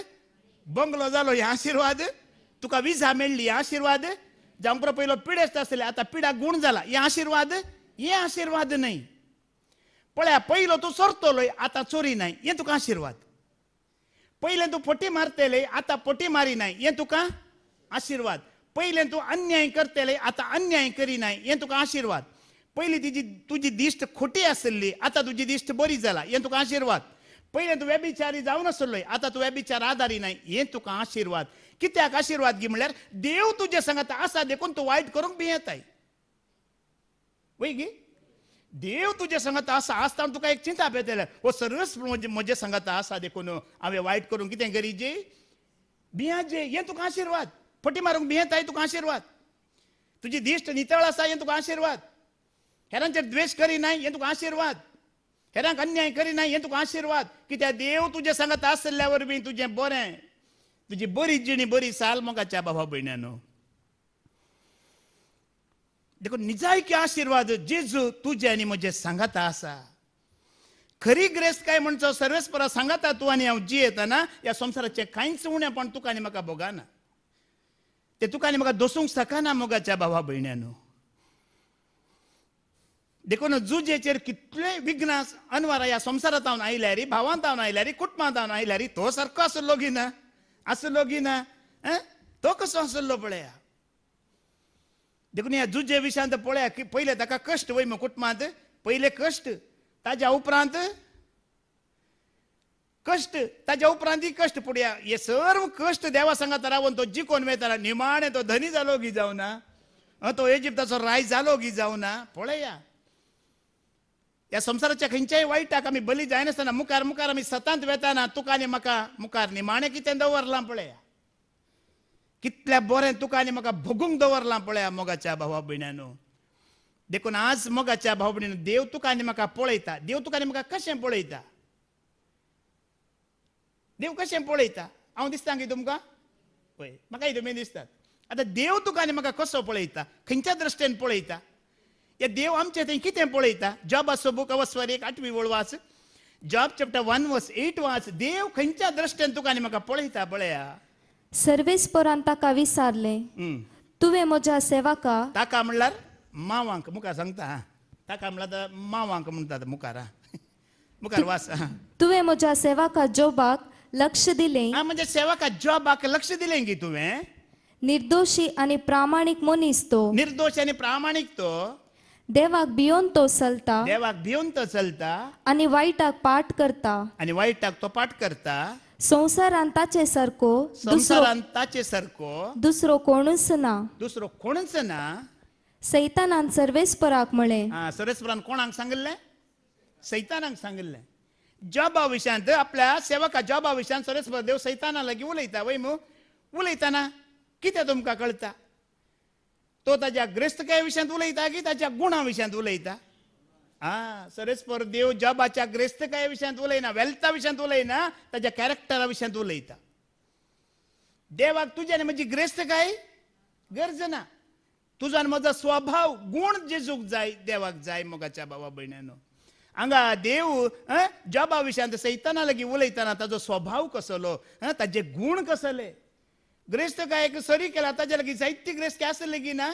बंगलो जालो हें आशिर्वाद, तुका विजा मेळ्ळी हें आशिर्वाद, जावंक पयलो पिडेस्त आसले आतां पिडाक गूण जाला हें आशिर्वाद. हें आशिर्वाद न्हय. पळया पयलो तूं चोरतलोय आतां चोरी नाय हें तुका आशिर्वाद. पयलें तूं फटी मारतले आतां फटी मारी नाय हें तुका आशिर्वाद. पयलें तूं अन्याय करतले आतां अन्याय करिनाय हें तुका आशिर्वाद. पयलीं तुजी दिश्ट खोटी आसली आतां तुजी दिश्ट बरी जाला हें तुका आशिर्वाद. पयलें तूं व्यभिचारी जावन आसलोय आतां तूं व्यभिचार आदारी नाय हें तुका आशिर्वाद. कित्याक आशिर्वाद गी म्हळ्यार देव तुजे सांगाता आसा देखून तूं वायट करूंक भियेताय वय गी. देव तुजे सांगाता आसा आसतना तुका एक चिंता पेतले हो सर्वस म्हजे सांगाता आसा देखून हांवें वायट करूंक कितें करीजे भियाजे हें तुका आशिर्वाद. फटी मारूंक भियेताय तुका आशिर्वाद. तुजी दिश्ट नितळ आसा हें तुका आशिर्वाद. हेरांचेर द्वेश करिनाय हें तुका आशिर्वाद. हेरांक अन्याय करिनाय हें तुका आशिर्वाद. कित्याक देव तुजे सांगाता आसल्या वरवीं तुजें बरें, तुजी बरी जिणी बरी साल मोगाच्या भावा भयण्यानो. देखून निजाय की आशिर्वाद जेजू तुजे आनी म्हजे सांगाता आसा. खरी ग्रेस्त काय म्हणचो सर्वेस्परा सांगाता तू आनी हांव जियेतना ह्या संवसाराचे कांयच उणेपण तुका आनी म्हाका भोगाना ते तुका आनी म्हाका दोसूंक सकाना मोगाच्या भावा भयण्यानो देखून जुजेचेर कितले विघ्न अनवरां ह्या संवसारांत हांव आयल्यारी भावांत हांव आयल्यारी कुटुंबांत हांव आयल्यारी तो सारको आसलो गी ना तो कसो आसलो पळया देखून ह्या जुजे विशयांत पळया की पयले ताका कश्ट वय कुटुंबांत पयले कश्ट ताज्या उपरांत कश्ट पडया हे सर्व कश्ट देवा सांगात रावन तो जिखोन वयताना निमाणे तो धनी जालो गी जावना तो इजिप्ताचो राय जालो गी जावना पळया ह्या संवसाराच्या खंयच्याय वायटाक आमी बली जायनासतना मुखार मुखार आमी सतांत वेताना तुका आनी म्हाका मुखार निमाणें कितें दवरलां पळया कितल्या बरें तुका आनी म्हाका भोगूंक दवरलां पळया मोगाच्या भावा भयण्यानो देखून आज मोगाच्या भाव भयणीनो देव तुका आनी म्हाका पळयता देव तुका आनी म्हाका कशें पळयता देव कशें पळयता हांव दिसता की तुमकां पळय म्हाकाय तुमी दिसतात आतां देव तुका आनी म्हाका कसो पळयता खंयच्या दृश्टेन पळयता हे देव आमचे थंय कितें पळयता जॉबाचो बूक अवस्वर 8वी वळ वाच जॉब चॅप्टर 1 वर्स 8 वाच देव खंयच्या दृश्टेन तुका आनी म्हाका पळयता पळया सर्वेस्परान ताका विचारले तुवें म्हज्या सेवका ताका म्हणल्यार मावांक मुखार सांगता ताका म्हणल्यार मावांक म्हणटात मुखार मुखार वाच तुवें म्हज्या सेवका जोबाक लक्ष दिलें म्हणजे सेवका जॉबाक लक्ष दिलें की तुवें निर्दोशी आनी प्रामाणीक मनीस तो निर्दोष आनी प्रामाणीक तो देवाक भियोन तो चलता देवाक भिवन तो चलता आनी वायटाक पाठ करता आनी वायटाक तो पाठ करता संवसारांत ताचे सारको संवसारांत ताचे सारको दुसरो कोणूच ना दुसरो कोणूच ना सैतानान सर्वेस्पराक म्हळें सर्वेस्परान कोणाक सांगिल्लें सैतानाक सांगिल्लें जॉबा विशयांत आपल्या सेवका जॉबा विशयांत सर्वेस्पर देव सैताना लागीं उलयता वय मू उलयतना कितें तुमकां कळटा तो ताज्या ग्रेस्तकाये विशयांत उलयता की ताच्या गुणां विशयांत उलयता सर्वेस्पर देव जॉबाच्या ग्रेस्तकाये विशयांत उलयना वेल्था विशयांत उलयना ताच्या कॅरेक्टरा विशयांत उलयता देवाक तुज्या आनी म्हजी ग्रेस्तकाय गरज ना तुजो आनी म्हजो स्वभाव गुण जेजूक जाय देवाक जाय मोगाच्या भावा भयण्यानो हांगा देव जॉबा विशयांत सैताना लागीं उलयतना ताजो स्वभाव कसलो ताजे गुण कसले ग्रेस्तकायेक सरी केला ताजे लागीं जायती ग्रेस्त आसली की ना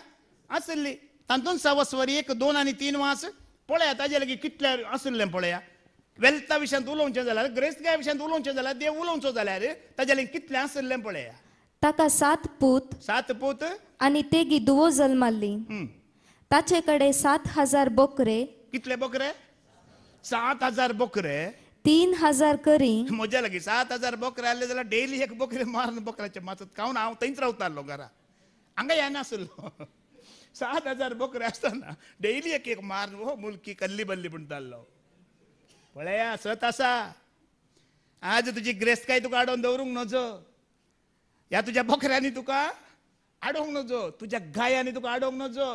आसली तातूंत सावस्वर 1, 2 आनी 3 वाच पळया ताजे लागीं कितले आसलें पळया वेल्था विशयांत उलोवचें जाल्यार ग्रेस्तकाये विशयांत उलोवचें जाल्यार देव उलोवचो जाल्यार ताजे लागीं कितलें आसलें पळया ताका 7 पूत आनी तेगी दुवो जल्माली ताचे कडेन 7,000 बोकरे कितले बोकरे 7,000 बोकरे 3,000 करी म्हज्या लागीं 7,000 बोकरे आहले जाल्यार डेली एक बोकरे मारून बोकराचे माचत खावन हांव थंयच रावतालो घरा हांगा येनासलो 7,000 बोकरे आसतना डेली एक मारून हो मुलकी कल्ली बल्ली म्हणटालो पळया सत आसा आज तुजी ग्रेस्तकाय तुका आडोवन दवरूंक नजो ह्या तुज्या बोकऱ्यांनी तुका आडोवंक नजो तुज्या गायांनी तुका आडोवंक नजो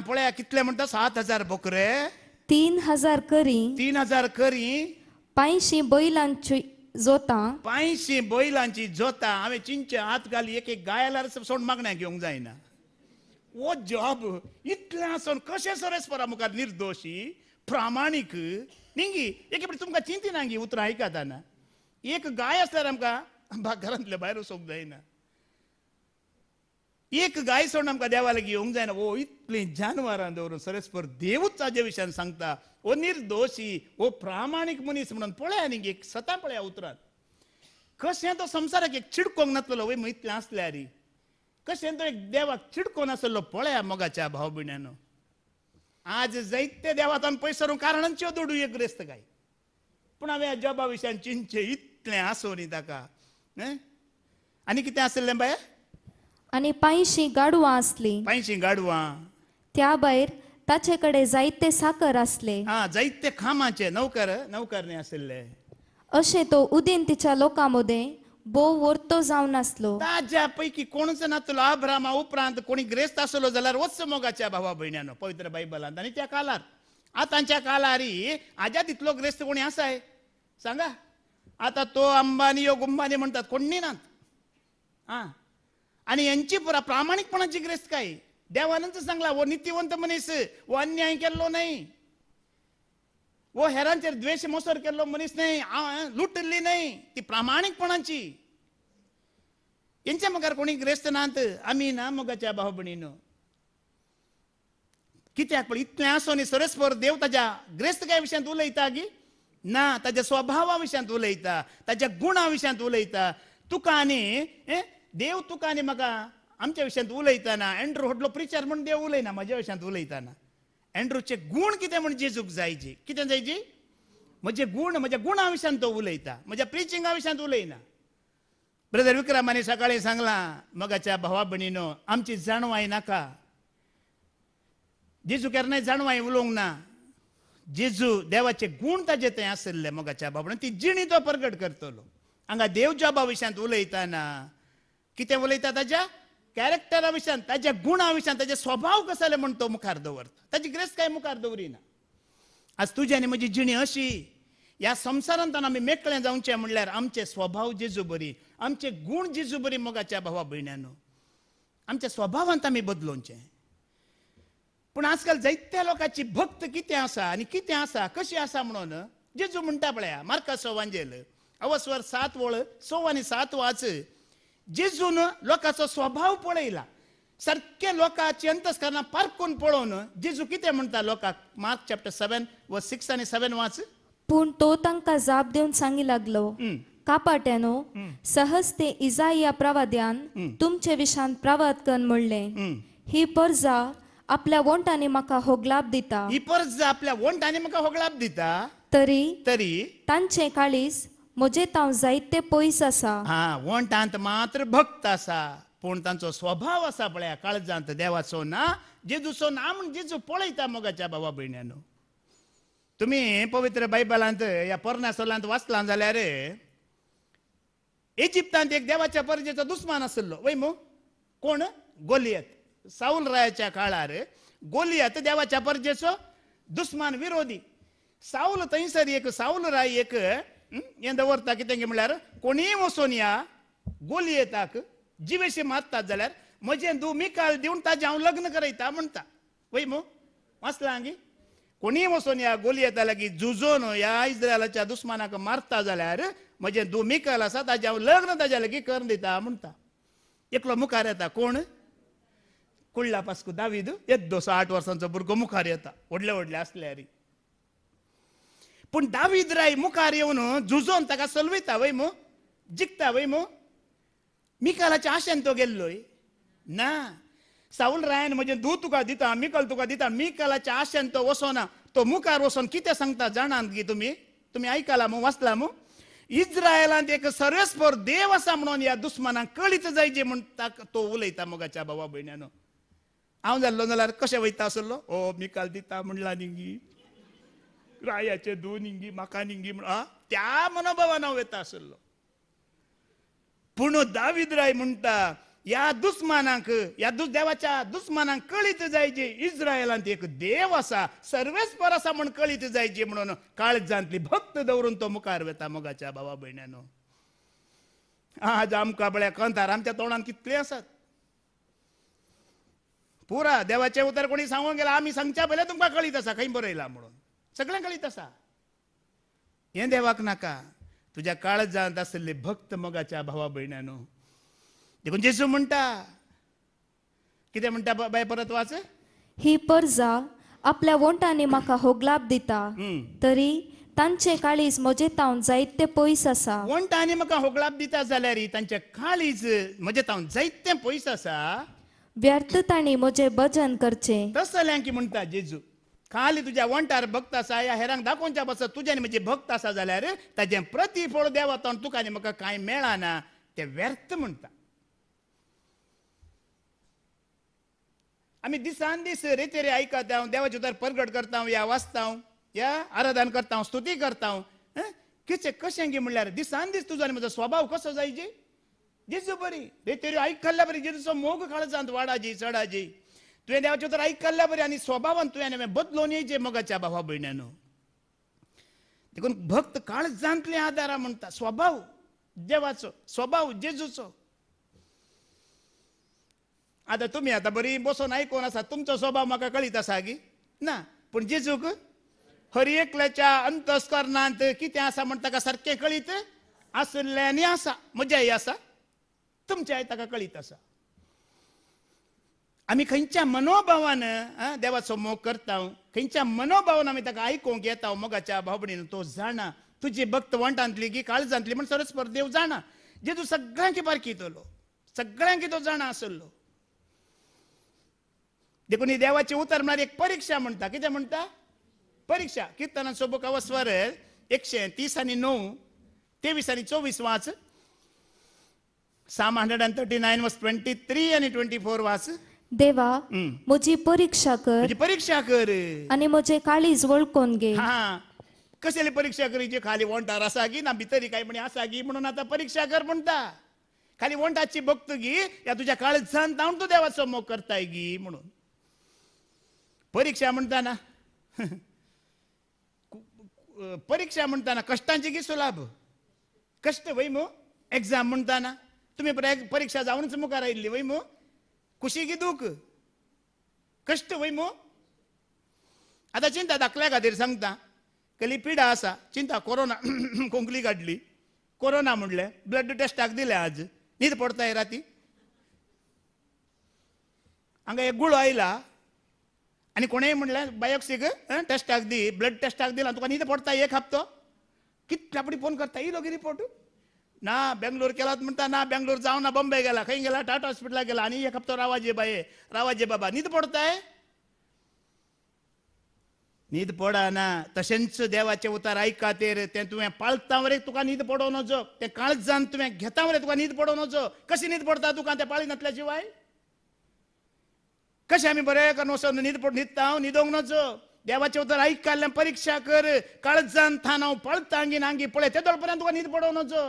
पळया कितले म्हणटा 7,000 बोकरे 3,000 करी 3,000 करी 500 बैलांची जोतां 500 बैलांची जोतां हांवें चिंचे हात घाली एक गायल्यार सोड मागण्या घेवंक जायना वो जॉब इतलें आसून कशें सर्वेस्परा मुखार निर्दोशी प्रामाणीक निंगी एक तुमकां चिंती ना गी उतरां आयकताना एक गाय आसल्यार आमकां घरांतले भायर वचोंक जायना एक गाय सोडून आमकां देवा लागीं येवंक जायना ओ इतलीं जानवरां दवरून सर्वेस्पर देवूच ताजे विशयान सांगता ओ निर्दोशी ओ प्रामाणीक मनीस म्हणून पळया न्ही एक सतां पळया उतरांत कशें तो संवसाराक एक चिडकोंक नासलो वय इतलें आसल्यार कशें तो एक देवाक चिडकोन आसलो पळया मोगाच्या भाव भयण्यानो आज जायते देवातान पयसरूंक कारणांच्यो दोडू एक ग्रेस्त गाय पूण हांवें ह्या जॉबा विशयान चिंचे इतलें आसो न्ही ताका आनी कितें आसलें बाय आनी 500 गाडवां आसलीं 500 गाडवां त्या भायर ताचे कडेन जायते साकर आसले जायते खामाचे नौकरणे आसले अशें तो उदेंतीच्या लोकां मदें भोव वर्तो जावन आसलो ताज्या पैकी कोणूच नासलो अब्रामा उपरांत कोणी ग्रेस्त आसलो जाल्यार वच मोगाच्या भावा भयण्यानो पवित्र बायबलांत आनी त्या काळार आतांच्या काळारी आज्या तितलो ग्रेस्त कोणी आसाय सांगा आतां तो अंबानी यो गुंबानी म्हणटात कोणी नात आनी यांची पुरा प्रामाणिकपणाची ग्रेस्त काय देवानंच सांगला वो नित्यवंत मनीस वो अन्याय केल्लो नाही वो हेरांचेर द्वेष मोसर केल्लो मनीस नाही, लुटली नाही, ती प्रामाणिकपणाची. यांच्या मुखार कोणी ग्रेस्त नात, आमी ना मोगाच्या भाव भयणीनो. कित्याक पण इतलें आसोनी सरस्पर देव ताच्या ग्रेस्त काय विशयांत उलयता गी ना, ताच्या स्वभावा विशयांत उलयता, ताच्या गुणा विशयांत उलयता. तुका आनी देव तुका आनी म्हाका आमच्या विशयांत उलयतना एंड्रू व्हडलो प्रिचर म्हण देव उलयना म्हज्या विशयांत उलयतना. एंड्रूचे गुण कितें म्हण जेजूक जायचे, कितें जायचे म्हजे गुण, म्हज्या गुणा विशयांत तो उलयता, म्हज्या प्रिचिंगा विशयांत उलयना. ब्रदर विक्रमाने सकाळी सांगला, मोगाच्या भावा भयणीनो, आमची जाणवाय नाका. जेजू केन्नाय जाणवाय उलोवंक ना. जेजू देवाचे गुण ताजे थंय आसले मोगाच्या भावा भयणी, ती जिणी तो प्रगट करतलो. हांगा देव जॉबा विशयांत उलयतना कितें उलयता, ताच्या कॅरेक्टरा विशयांत, ताच्या गुणा विशयांत, ताचे स्वभाव कसो जाले म्हण तो मुखार दवरता. ताची ग्रेस्त काय मुखार दवरिना. आज तुजी आनी म्हजी जिणी अशी, ह्या संवसारांत आमी मेकळें जावचें म्हणल्यार आमचे स्वभाव जेजू बरी, आमचे गुण जेजू बरी मोगाच्या भावा भयण्यानो. आमच्या स्वभावांत आमी बदलोवचें. पूण आजकाल जायत्या लोकांची भक्त कितें आसा आनी कितें आसा, कशी आसा म्हणून जेजू म्हणटा पळया मार्काचो वांजेल अवस्वर 7:6 आनी 7 वाच. जेजून लोकांचो स्वभाव पळयला, सारके लोकांची अंतस्करणां पारखून पळोवन जेजू कितें म्हणटा लोकांक. मार्क चॅप्टर 7:6 आनी 7 वाच. पूण तो तांकां जाप दिवन सांगी लागलो, कापाट्यानो, सहज ते इजाया प्रवाद्यान तुमचे विशांत प्रवाद कन म्हणलें, ही परजा आपल्या वंटांनी म्हाका होगलाप दिता. ही परजा आपल्या वंटांनी म्हाका होगलाप दिता. तरी तांचे काळीज म्हजे तांव जायते पयस आसा. वंटांत मात्र भक्त आसा, पूण तांचो स्वभाव आसा पळया काळजांत देवाचो ना, जेजूचो ना म्हण जेजू पळयता मोगाच्या भावा भयण्यानो. तुम्ही पवित्र बायबलांत ह्या पर्णासोलांत वाचला जाल्यार इजिप्तांत एक देवाच्या परजेचो दुस्मान आसलो वय मो. कोण? गोलियत. साऊल रायाच्या काळार गोलियत देवाच्या परजेचो दुस्मान, विरोधी. साऊल थंयसर एक साऊल राय एक हें दवरता कितें म्हणल्यार, कोणीय वचून या गोलियताक जिवेशी मारतात जाल्यार म्हजें धू मिकाल दिवन ताजें हांव लग्न करयता म्हणटा वय मो. वाचला हांगी. कोणीय वचून या गोलियता लागीं झुजोन ह्या इस्रायलाच्या दुस्मानाक मारता जाल्यार म्हजें धू मिकाल आसा ताजें हांव लग्न ताज्या लागीं करून दिता म्हणटा. एकलो मुखार येता. कोण? कुळ्ळा पास्कू दावीद. येद्दोसो 8 वर्सांचो भुरगो मुखार येता, व्हडले व्हडले आसल्यार. पूण दावीद राय मुखार येवन झुजोन ताका चलवयता वय मो, जिखता वय मो. मिकालाच्या आशेन तो गेल्लोय ना. साऊल रायन म्हजें धू तुका दिता, मिकाल तुका दिता, मिकालाच्या आशेन तो वचोना. तो मुखार वचोन कितें सांगता जाणात गी तुम्ही ऐकला मो, वाचला मो. इस्रायलांत एक सर्वेस्पर देव आसा म्हणून ह्या दुस्मानाक कळीत जायचे म्हण तो उलयता मोगाच्या भावा भयण्यानो. हांव जाल्लो जाल्यार कशें वयता आसलो, ओ मिकाल दिता म्हणला निंगी, रायाचे धू निंगी, म्हाका निंगी म्हण त्या मनोभावान हांव वयता आसलो. पूण दावीद राय म्हणटा, या दुस्मानाक, या देवाच्या दुस्मानाक कळीत जायचे इस्रायलांत एक देव आसा, सर्वेस्पर आसा म्हण कळीत जायचे म्हणून काळजांतली भक्त दवरून तो मुखार वता मोगाच्या भावा भयण्यानो. आज आमकां बळ्या कंथार आमच्या तोंडान कितले आसात. पुरा देवाचे उतर कोणी सांगून गेला, आमी सांगच्या पयलें तुमकां कळीत आसा खंय बरयला म्हणून. सगळ्यांक कळीत आसा. हें देवाक नाका. तुज्या काळजांत आसले भक्त मोगाच्या भावा भयण्यानो. देखून जेजू म्हणटा, कितें म्हणटा बाय परत वाच. ही परजा आपल्या वंटांनी म्हाका होगलाप दिता. तरी तांचे काळीज म्हजे तावन जायते पयस आसा. वंटांनी म्हाका होगलाप दिता जाल्यार तांचे काळीज म्हजे तावन जायते पयस आसा. व्यर्थ तांणी म्हजे भजन करचें. तसल्यांक की म्हणटा जेजू, खाली तुज्या वंटार भक्त आसा, ह्या हेरांक दाखोवच्या पासत तुज्यानी म्हजे भक्त आसा जाल्यार ताजें प्रतिफळ देवा तोंड तुका आनी म्हाका कांय मेळना, तें व्यर्थ म्हणटा. आमी दिसान दीस रेतेरे आयकत हांव देवाचे उतर परगट करता, या वाचता, या आराधन करता, स्तुती करता. कितें कशें गे म्हणल्यार दिसान दीस तुजो आनी म्हजो स्वभाव कसो जायजे. जेजू बरी रेतेऱ्यो आयकल्ल्या बरी, जेजूचो मोग काळजांत वाडाजी चडाजी. तुवें देवाचे उतर आयकल्ल्या बरी आनी स्वभावान तुवें बदलोवन येयचे मोगाच्या भावा भयण्यानो. देखून भक्त काळजांतले आदारा म्हणटा. स्वभाव देवाचो, स्वभाव जेजूचो. आतां तुमी आतां बरी बसून आयकोन आसा, तुमचो स्वभाव म्हाका कळीत आसा गी ना, पूण जेजूक हर एकल्याच्या अंतस्करणांत कितें आसा म्हण ताका सारकें कळीत आसल्यानी आसा. म्हज्याय आसा, तुमच्याय ताका कळीत आसा. आमी खंयच्या मनोभावान देवाचो मोग करता, खंयच्या मनोभावान आमी ताका आयकूंक येता. मोगाच्या भाव भयणीनो, तो जाणा तुजी भक्त वंटांतली की काळजांतली म्हण सरस्पर देव जाणा. जेजू सगळ्यांक पारखितलो, सगळ्यांक तो जाणा आसलो. देखून ही देवाची उतर म्हळ्यार एक परीक्षा म्हणटा. कितें म्हणटा? परीक्षा. किर्तनाचो बुक स्वर 130 आणि 9, 23 आणि 24 वाच. Psalm 139 verse 23 आणि 24 वाच. देवा, म्हजी परीक्षा कर म्हणजे परीक्षा कर आणि म्हजे काळीज वळखून घे. हा, कसली परीक्षा करीची? खाली वंटार आसा गी ना भितरी काय म्हणे आसा गी म्हणून आता परीक्षा कर म्हणटा. खाली वंटाची भक्त गी या तुझ्या काळजांत जावन तूं देवाचो मोग करताय गी म्हणून. परीक्षा म्हणटाना परीक्षा म्हणटाना कष्टांची की सुलाभ? कष्ट वय मो. एक्झाम म्हणटाना तुम्ही परीक्षा जाऊनच मुखार आयिल्ली वय मो. खुशी की दूख? कष्ट वय मो. आता चिंता धाकल्या खातीर सांगता. कसली पिडा आसा, चिंता. कोरोना कोंकली काडली, कोरोना म्हणले, ब्लड टेस्टाक दिले आज, न्हीद पडताय राती. हांगा एक गुळो आयला आनी कोणेय म्हणलें बायोप्सीक टेस्टाक दी, ब्लड टेस्टाक दिला, तुका न्हीद पडता एक हप्तो. कितल्या आपणी फोन करता, येयलो की रिपोर्ट? ना बेंगलोर केलात म्हणटा. ना बेंगलोर जावं ना, बॉम्बे गेला, खंय गेला? टाटा हॉस्पिटलाक गेला. आनी एक हप्तो रावाजे बाये, रावाजे बाबा. न्हीद पडताय? न्हीद पडना. तशेंच देवाचे उतार आयका तेर. तें तुवें पाळता वरे तुका न्हीद पडो नजो. तें काळजान तुवें घेता वरे तुका न्हीद पडो नजो. कशी न्हीद पडता तुका तें पाळी नातल्या शिवाय? कशें आमी बरें करून वचोन न्हिदता? न्हिदोंक नजो. देवाचे उतर आयकल्ल्यान परीक्षा कर. काळजान थान हांव पळता आंगी नांगी पळय तेदोळ पर्यंत तुका न्हीद पडो नजो.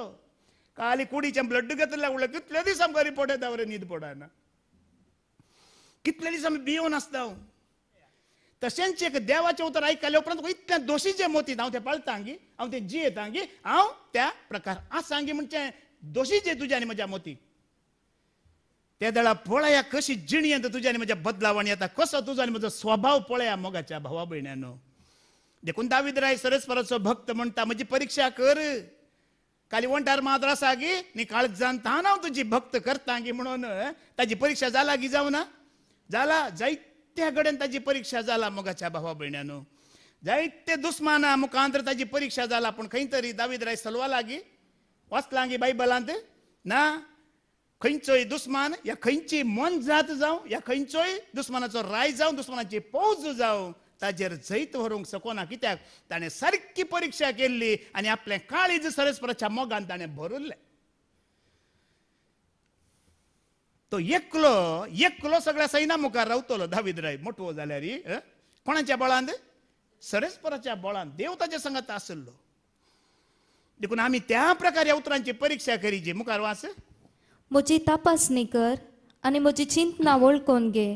काली कुडीचें ब्लड घेतल्या उरलें कितले दीस आमकां रिपोर्ट येता वरे न्हीद पडना. कितले दीस आमी भियोन आसता. तशेंच एक देवाचें उतर आयकल्या उपरांत इतल्या दोशीचे मोतीत हांव तें पाळता गी, हांव तें जियेता गी, हांव त्या प्रकार आसा गी म्हणचे दोशीचे तुज्या आनी म्हज्या मोतीक. त्या दळा पळया कशी जिणयेंत तुज्या आनी म्हज्या बदलावण येता. कसो तुजो आनी म्हजो स्वभाव पळया मोगाच्या भावा भयण्यानो. देखून दावीद राय सरस्वराचो भक्त म्हणटा, म्हजी परीक्षा कर. खाली वंटार मात्र आसा गी न्ही काळजान थान हांव तुजी भक्त करता गी म्हणून ताजी परीक्षा जाला गी जावं ना? जाला. जायत्या कडेन ताजी परीक्षा जाला मोगाच्या भावा भयण्यानो. जायते दुस्माना मुखांतर ताजी परीक्षा जाला. पूण खंय तरी दावीद राय सलवाला गी वाचला गी बायबलांत ना. खंयचोय दुस्मान या खंयची मन जात जावं या खंयचोय दुस्मानाचो राय जावं दुस्मानाची फौज जावं ताजेर जैत व्हरूंक सकोना. कित्याक ताणें सारकी परीक्षा केल्ली आनी आपलें काळीज सरस्वराच्या मोगान ताणें भरल्लें. तो एकलो सगळ्या सैना मुखार रावतलो दावीद राय मोठो जाल्यार. कोणाच्या बळांत? सरस्वराच्या बळान. देव ताच्या संगत आसलो. देखून आमी त्या प्रकारे उतरांची परीक्षा करीची. मुखार वाच. म्हजी तपासणी कर आणि म्हजी चिंतना वळखून घे.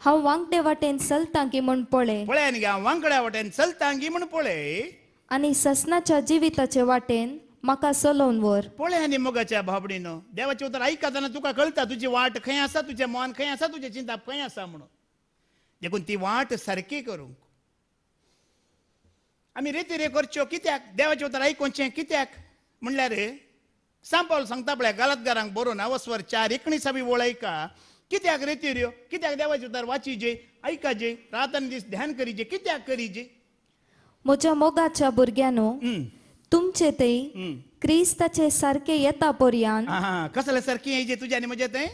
हांव वांगडे वाटेन चलतां की म्हण पळय. पळय न्ही हांव वांगड्या वाटेन चलतां गी म्हण पळय. आनी ससनाच्या जिविताचे वाटेन म्हाका चलोवन व्हर. पळय आनी मोगाच्या भावडीनो. देवाचें उतर आयकतना तुका कळटा तुजी वाट खंय आसा, तुजें मन खंय आसा, तुजी चिंता खंय आसा म्हणून. देखून ती वाट सारकी करूंक आमी रेती करच्यो. कित्याक? देवाचें उतर आयकोचें कित्याक म्हणल्यार सांग पावल सांगता पळय गालातकारांक बरोवन अवस्वर 4:19 वळयका. कित्याक रेती ऱ्यो? कित्याक देवाचें उतर वाचीजे, आयकाजे, रातन दीस ध्यान करीजे? कित्याक करीजे? म्हज्या मोगाच्या भुरग्यानो, तुमचे ते क्रिस्ताचे सारखे येता पर्यंत. कसले सारकें येजे तुज्या आनी म्हजें तें?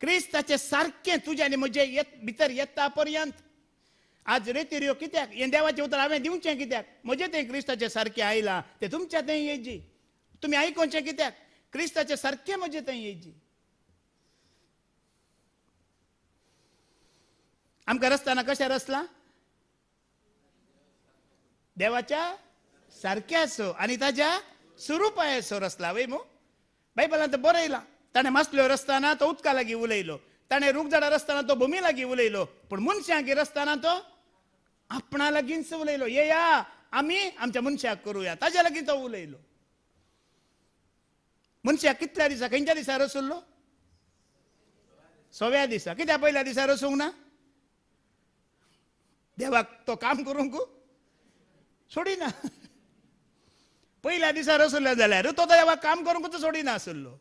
क्रिस्ताचे सारकें तुज्या आनी म्हजे भितर येता पर्यंत. आज रेती ऱ्यो कित्याक? हें देवाचें उतर हांवें दिवचें कित्याक? म्हजें तें क्रिस्ताचें सारकें आयलां तें तुमच्या थंय येयजी. तुमी आयकोचें कित्याक? क्रिस्ताचें सारकें म्हजें थंय येयजी. आमकां रसतना कशें रसलां? देवाच्या सारक्याचो आनी ताच्या स्वरुपाचो रसला वय मो. बायबलांत बरयलां ताणें मासल्यो रसतना तो उदका लागीं उलयलो. ताणें रूखझाडां रसतना तो भुमी लागीं उलयलो. पूण मनशांक रसतना तो आपणा लागींच उलयलो. येया आमी आमच्या मनशाक करुया ताज्या लागीं तो उलयलो. मनशाक कितल्या दिसा खंयच्या दिसा रसुल्लो? 6व्या दिसा. कित्याक पयल्या दिसा रसूंक ना? देवाक तो काम करूंक सोडिना. पहिल्या दिसा रसलो जाल्यार तो देवाक काम करूंकच सोडिना आसलो.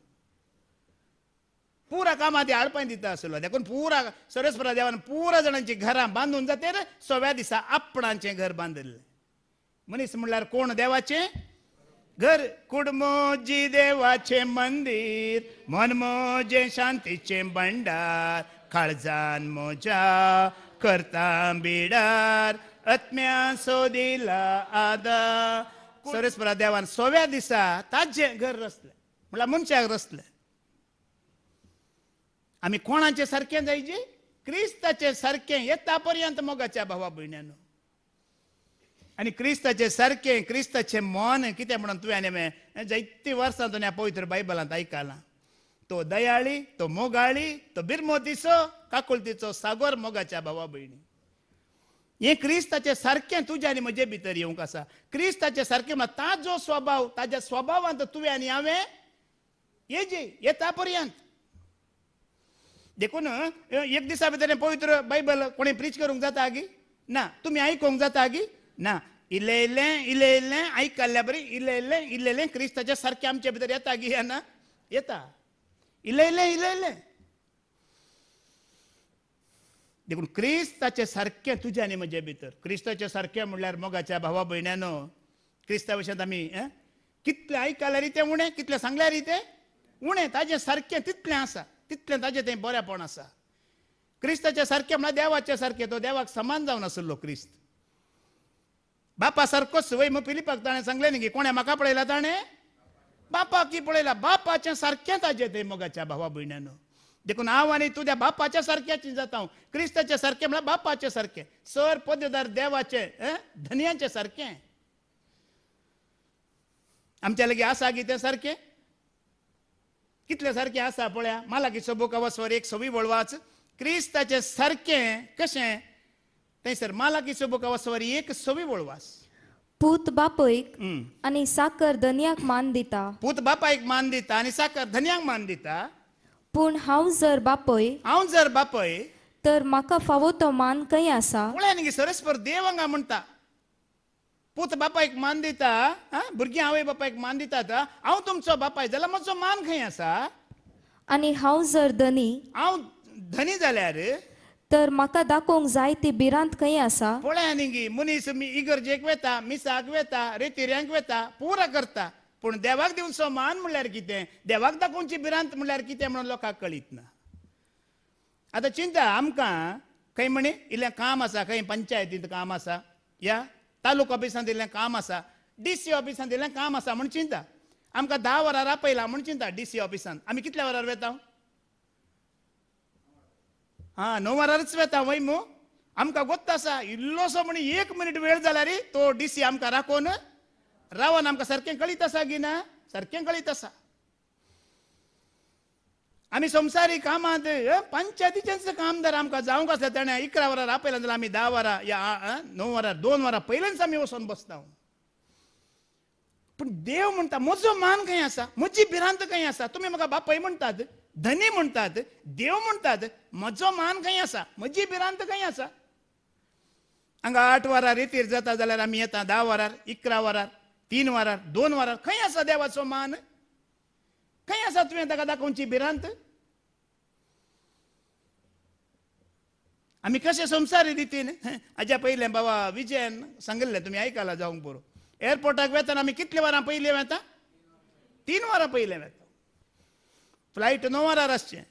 पुरा कामां ती हाडपाय दिता आसलो. देखून पुरा सरस्वरा देवान पुरा जाणांची घरां बांदून जातेर 6व्या दिसा आपणाचें घर बांदलें. मनीस म्हणल्यार कोण देवाचें घर. कुडमोजी देवाचें मंदिर, मन मोजे शांतीचें भंडार, काळजान मोजा करता बिडार, आत्म्या सोदिला आदार. सरस्वरा देवान 6व्या दिसा ताजें घर रचलें, म्हणल्यार मनशाक रचलें. आमी कोणाचे सारकें जायचे? क्रिस्ताचे सारकें येता पर्यंत मोगाच्या भावा भयण्यानो. आनी क्रिस्ताचे सारकें, क्रिस्ताचें मन कितें म्हणून तुवें आनी जायतीं वर्सां तुवें पवित्र बायबलांत आयकलां. तो दयाळी, तो मोगाळी, तो बिरमोतीचो काकुळतीचो सागोर मोगाच्या भावा भयणी. हें क्रिस्ताचें सारकें तुज्या आनी म्हजे भितर येवंक आसा. क्रिस्ताचें सारकें म्हळ्यार ताजो स्वभाव, ताज्या स्वभावांत तुवें आनी हांवें येजे येता पर्यंत. देखून एक दिसा भितर पवित्र बायबल कोणी प्रीच करूंक जाता आगी ना. तुमी आयकूंक जाता आगी ना. इल्लें इल्लें इल्लें इल्लें आयकल्ल्या बरी इल्लें इल्लें इल्लें इल्लें क्रिस्ताच्या सारकें आमचे भितर येता गी ना येता. इल्लें इल्लें इल्लें इल्लें. देखून क्रिस्ताचे सारकें तुज्या आनी म्हजे भितर. क्रिस्ताचे सारकें म्हणल्यार मोगाच्या भावा भयण्यानो, क्रिस्ता विशयांत आमी कितलें आयकल्यार तें उणें, कितलें सांगल्यार तें उणें. ताजें सारकें तितलें आसा, तितलें ताजें तें बरेंपण आसा. क्रिस्ताचें सारकें म्हळ्यार देवाचें सारकें. तो देवाक समान जावन आसलो क्रिस्त. बापा सारकोच वय मग फिलिपाक ताणें सांगलें न्ही की कोणें म्हाका पळयला ताणें बापाक की पळयला. बापाचें सारकें ताजें तें मोगाच्या भावा भयण्यानो. देखून हांव आनी तूं त्या बापाच्या सारक्याचीं जाता. हांव क्रिस्ताचें सारकें म्हळ्यार बापाचें सारकें, सर पदवेदार देवाचें धनयांचें सारकें. आमच्या लागीं आसा गी तें सारकें? कितलें सारकें आसा पळया. मालाकीचो बूक वचवर 1:26 वळवाच. क्रिस्ताचें सारकें कशें थंयसर मालाकीचो बूक वचवर 1:26 वळवास. पूत बापयक आनी साकर धनयाक मान दिता. पूत बापायक मान दिता आनी साकर धन्यांक मान दिता. पूण हांव जर बापय तर म्हाका फावो तो मान खंय आसा? पळय न्ही सरस्पर देव हांगा म्हणटा पूत बापायक मान दिता. भुरगीं आवय बापायक मान दितात. हांव तुमचो बापाय जाल्यार म्हजो मान खंय आसा? आनी हांव जर हांव धनी जाल्यार तर म्हाका दाखोवंक जाय ती भिरांत खंय आसा? पळय न्ही मनीस इगर्जेक वेता, मिसाक वेता, रेतिऱ्यांक वेता, पुरा करता. पूण देवाक दिवचो मान म्हणल्यार कितें, देवाक दाखोवची भिरांत म्हणल्यार कितें म्हणून लोकांक कळीत ना. आतां चिंता आमकां खंय म्हणे इल्लें काम आसा, खंय पंचायतींत काम आसा, या तालुका ऑफिसांत इल्लें काम आसा, DC ऑफिसांत इल्लें काम आसा म्हण चिंता. आमकां 10 वरां आपयलां म्हण चिंता DC ऑफिसांत. आमी कितल्या वरार वेता? 9 वरारच वेता वय मू. आमकां गोत्त आसा इल्लोसो म्हण 1 मिनीट वेळ जाल्यार तो DC आमकां राखोन रावन आमकां सारकें कळीत आसा गी ना? सारकें कळीत आसा. आमी संवसारी कामांत पंचायतीचेच काम जर आमकां जावंक आसलें ताणें 11 वरार आपयलां जाल्यार आमी 10 वरां या 9 वरार 2 वरां पयलेंच आमी वचोन बसता. पूण देव म्हणटा म्हजो मान खंय आसा, म्हजी भिरांत खंय आसा? तुमी म्हाका बापय म्हणटात, धनी म्हणटात, देव म्हणटात, म्हजो मान खंय आसा, म्हजी भिरांत खंय आसा? हांगा 8 वरार रेतीर जाता जाल्यार आमी येता 10 वरार, 11 वरार, 3 वरार, 2 वरार. खंय आसा देवाचो मान? खंय आसा तुवें ताका दाखोवची भिरांत? आमी कशे संवसारी रितीन हाज्या पयलें बाबा विजयन सांगिल्लें तुमी आयकलां जावंक पुरो. एअरपोर्टाक वेतना आमी कितले वरां पयलीं वेता? 3 वरां पयलें वेता. फ्लायट 9 वरार आसचें,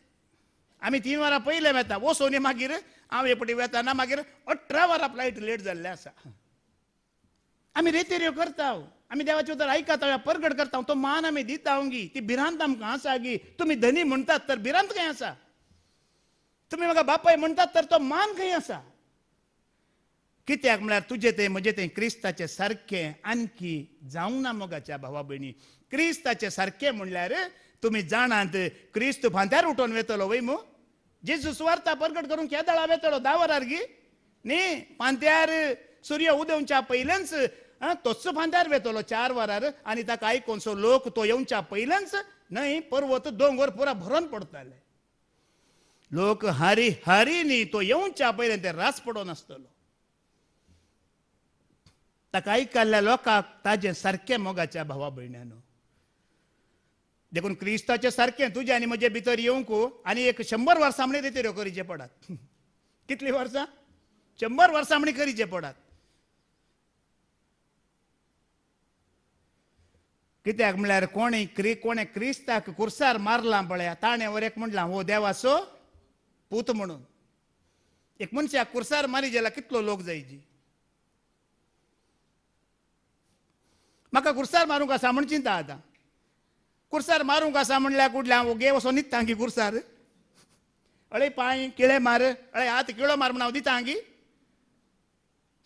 आमी 3 वरां पयलें वेता. वचोन मागीर हांव एपटी वेताना मागीर 18 वरां फ्लायट लेट जाल्लें आसा. आमी रेतेऱ्यो करता, आमी देवाचे उतर आयकता, परगट करता. तो मान आमी दिता गी, ती भिरांत आमकां आसा गी. तुमी धनी म्हणटात तर भिरांत खंय आसा? तुमी म्हाका बापाय म्हणटात तर तो मान खंय आसा? कित्याक म्हळ्यार तुजें तें म्हजें तें क्रिस्ताचें सारकें आणकी जावंक ना मोगाच्या भावा भयणी. क्रिस्ताचें सारकें म्हणल्यार तुमी जाणात क्रिस्त फांत्यार उठोन वेतलो वय मू. जेजू सुवार्ता परगट करून केदाळा वेतलो 10 वरार गी न्ही. फांत्यार सूर्य उदेवच्या पयलेंच तोच फांत्यार वेतलो 4 वरार. आनी ताका आयकोन सो लोक तो येवच्या पयलेंच न्हय पर्वत दोंगर पुरा भरोन पडताले. लोक हारी हारी न्ही तो येवच्या पयलें ते रास पडोन आसतलो. ताका आयकल्ल्या लोकांक ताजे सारकें मोगाच्या भावा भयण्यानो देखून क्रिस्ताचे सारकें तुजे आनी म्हजे भितर येवंक आनी एक 100 वर्सां म्हणी रितीऱ्यो करीचे पडात कितलीं वर्सां 100 वर्सां म्हणी करीचे पडात कित्याक म्हळ्यार कोणे क्रिस्ताक कुर्सार मारला पळया ताणें वर एक म्हणलां हो देवाचो पूत म्हणून एक मनशाक कुर्सार मारी जाल्यार कितलो लोक जायची म्हाका कुर्सार मारूंक आसा म्हण चिंता आतां कुर्सार मारूंक आसा म्हणल्यार कुठल्या गे वचोन न्हिदता हांगी कुर्सार अळे पांय किळे मार अळे हात किळो मार म्हण हांव दिता हांगी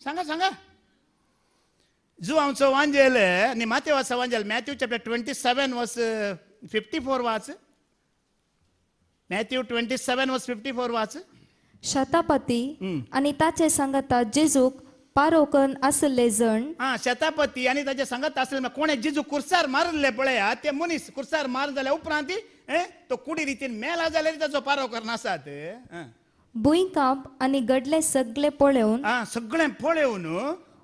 सांगा सांगा जो आमचो वांजेल न्ही मातेवाचो वांजेल मॅथ्यू चॅप्टर 27 वर्स 54 वाच मॅथ्यू 27 वर्स 54 वाच शतापती आणि ताचे सांगता जेजूक पारोकन आसले जण शतापती आनी ताचे सांगत आसले कोणे जेजू कुर्सार मारले पळया ते मनीस कुर्सार मार जाल्या उपरांत तो कुडी रितीन मेला जाल्यार ताचो पारो करनासात भुंयकांप आनी गडले सगळे पळोवन सगळें पळोवन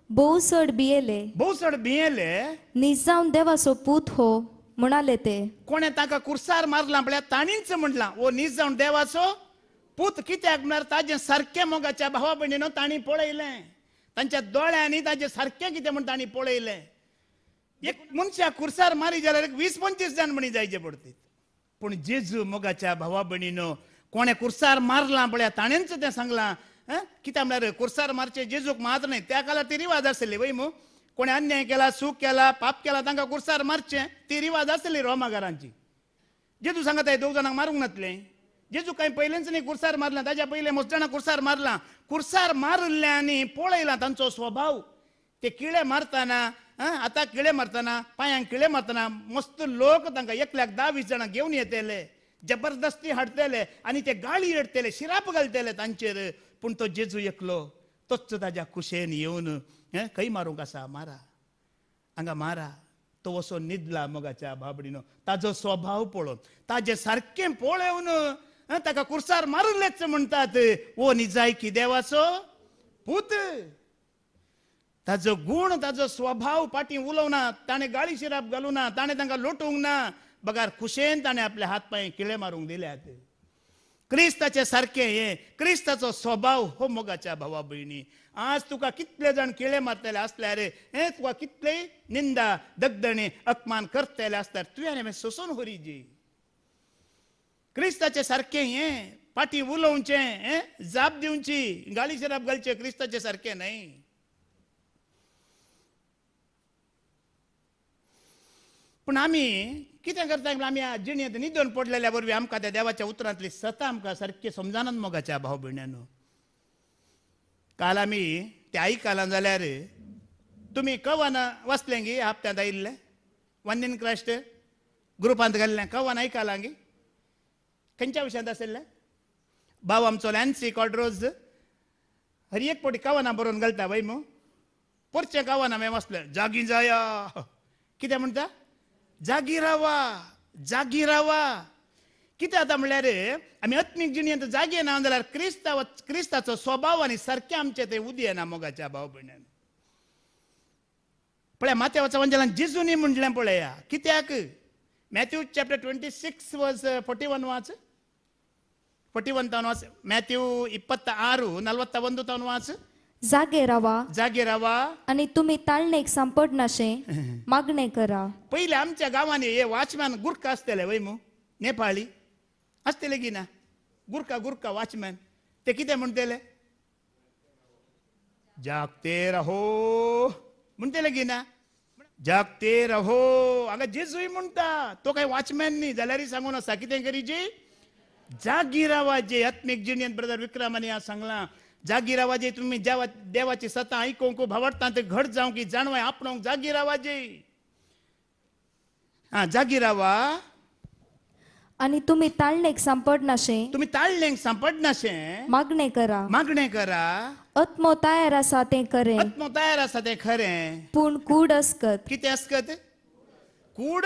भोव चड भियेले न्हीज जावन देवाचो पूत हो म्हणाले ते कोणे ताका कुर्सार मारला पळया ताणींच म्हणलां ओ न्हीज जावन देवाचो पूत कित्याक म्हळ्यार ताजें सारकें मोगाच्या भावा भयणीनो तांणी पळयलें तांच्या दोळ्यांनी ताजें सारकें कितें म्हण तांणी पळयलें एक मनशाक कुर्सार मारी जाल्यार 20-25 जाण म्हणी जायचे पडटीत पूण जेजू मोगाच्या भावा भयणीनो कोणे कुर्सार मारला पळया ताणेंच तें सांगलां कित्याक म्हळ्यार कुर्सार मारचे जेजूक मात न्हय त्या काळार ती रिवाज आसली वय मू कोणे अन्याय केला सूख केला पाप केला तांकां कुर्सार मारचें ती रिवाज आसली रोमागारांची जेजू सांगत आहे 2 जाणांक मारूंक नातलें जेजू काही पयलेंच न्ही कुर्सार मारला ताच्या पयले मस्त जाणां कुर्सार मारल्यांनी पळयलां तांचो स्वभाव ते किळे मारतना आतां किळे मारतना पांयांक किळे मारतना मस्त लोक तांकां एकल्याक 10-20 जाणां घेवन येतले जबरदस्ती हाडटले आनी ते गाळी हाडटले शिराप घालतले तांचेर पूण तो जेजू एकलो तोच ताज्या कुशेन येवन खंय मारूंक आसा मारा हांगा मारा तो वचोन न्हिदला मोगाच्या भाबडीनो ताजो स्वभाव पळोवन ताजें सारकें पळोवन ताका कुर्सार मारलेच म्हणटात ओ निजायकी देवाचो पूत ताजो गुण ताजो स्वभाव पाटी उलोवना ताणें गाळी शिराप घालूना ताणें तांकां लोटूंक ना बगार कुशेन ताणें आपले हात पांय किळे मारूंक दिल्यात क्रिस्ताचे सारकें हे क्रिस्ताचो स्वभाव हो मोगाच्या भावा भयणी आज तुका कितले जाण किळे मारतले आसल्यार तुका कितलेय निंदा दगदणी अपमान करतले आसल्यार तुवें सोसून व्हरीची क्रिस्ताचे सारकें हे पाटी उलोवचें जाप दिवची गाळी शिराप घालचें क्रिस्ताचे सारकें न्हय पूण आमी कितें करता आमी जिणेंत न्हिदोन पडलेल्या वरवीं आमकां त्या देवाच्या उतरांतली सतां आमकां सारकें समजानात मोगाच्या भाव भयण्यानो काल आमी ते आयकलां जाल्यार तुमी कवन वाचलें गी हप्त्यांत आयिल्लें वन इन क्रायस्ट ग्रुपांत गेल्लें कवन आयकलां गी खंयच्या विशयांत आशिल्लें भाव आमचो लॅन्सी कॉड्रोज हर एक पटी कवनां बरोवन घालता वय मू परचें कवनां हांवें वाचलें जागी जाया कितें म्हणटा जागी रावा कितें जाता म्हणल्यार आमी आत्मीक जिणेंत जागे ना जाल्यार क्रिस्ताचो स्वभाव आनी सारकें आमचें तें उदयना मोगाच्या भाव भयण्यान पळय मातेवाचो वंजलान जेजूनी म्हणलें पळया कित्याक मॅथ्यू चॅप्टर 26 वर्स 41 वाच 41 तावन वाच मॅथ्यू 26:41 तावन वाच जागे रावा आणि तुम्ही ताळणेक सांपडनाशे मागणे करा पहिले आमच्या गांवांनी हे वॉचमॅन गुरखा आसतले वय मू नेपाळी आसतले की ना गुरखा वॉचमॅन ते कितें म्हणटले जागते रहो म्हणटले की ना जागते रहो हांगा जेजूय म्हणटा तो काय वॉचमॅन न्ही जाल्यार सांगून आसा कितें करीची जागी रावाजे आत्मीक जिणेंत ब्रदर विक्रमानी आज सांगलां जागी रावाजे तुम्ही देवाची सत्ता आयकूंक भावार्थां ते घट जावं की जाणवाय आपणावंक जागी रावाजे जागी रावा आणि तुम्ही ताळणेक सांपडनाशे मागणे करा आत्मो तयार आसा तें खरें पूण कूड अस्कत कितें अस्कत कूड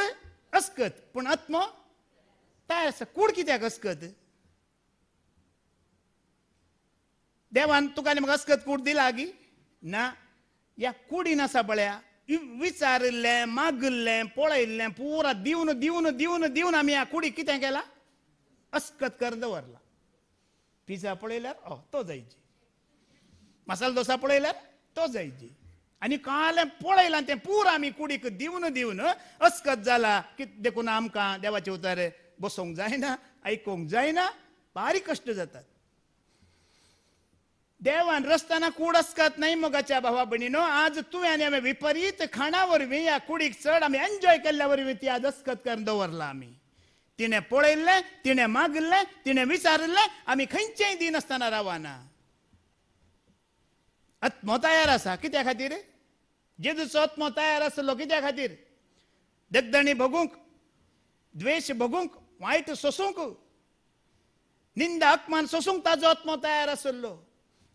अस्कत पूण आत्मो तयार आसा कूड कित्याक अस्कत देवान तुका आनी म्हाका अस्कत कूड दिला गी ना या कुडीन आसा बळ्या विचारिल्लें मागिल्लें पळयल्लें पुरा दिवन दिवन दिवन दिवन आमी ह्या कुडीक कितें केलां अस्कत कर दवरला. पिझ्झा पळयल्यार तो जायची, मसाला डोसा पळयल्यार तो जायची, आनी कालें पळयलां तें पुरा आमी कुडीक दिवन दिवन अस्कत जाला. कितें देखून आमकां देवाचे उतर बसोवंक जायना, आयकोंक जायना, बारीक कश्ट जातात. देवान रस्त्याना कूड अस्कत नाही मोगाच्या भावा भयणीनो. आज तुवें आनी हांवें विपरीत खाणा वरवीं ह्या कुडीक चड आमी एन्जॉय केल्ल्या वरवीं ती आज अस्कत करून दवरला. आमी तिणें पळयल्लें, तिणें मागिल्लें, तिणें विचारिल्लें, आमी खंयचेंय दिनासतना रावना. आत्मो तयार आसा. कित्या खातीर? जेजूचो आत्मो तयार आसलो. कित्या खातीर? दगदणी भोगूंक, द्वेश भोगूंक, वायट सोसूंक, निंदा अपमान सोसूंक ताजो आत्मो तयार आसलो.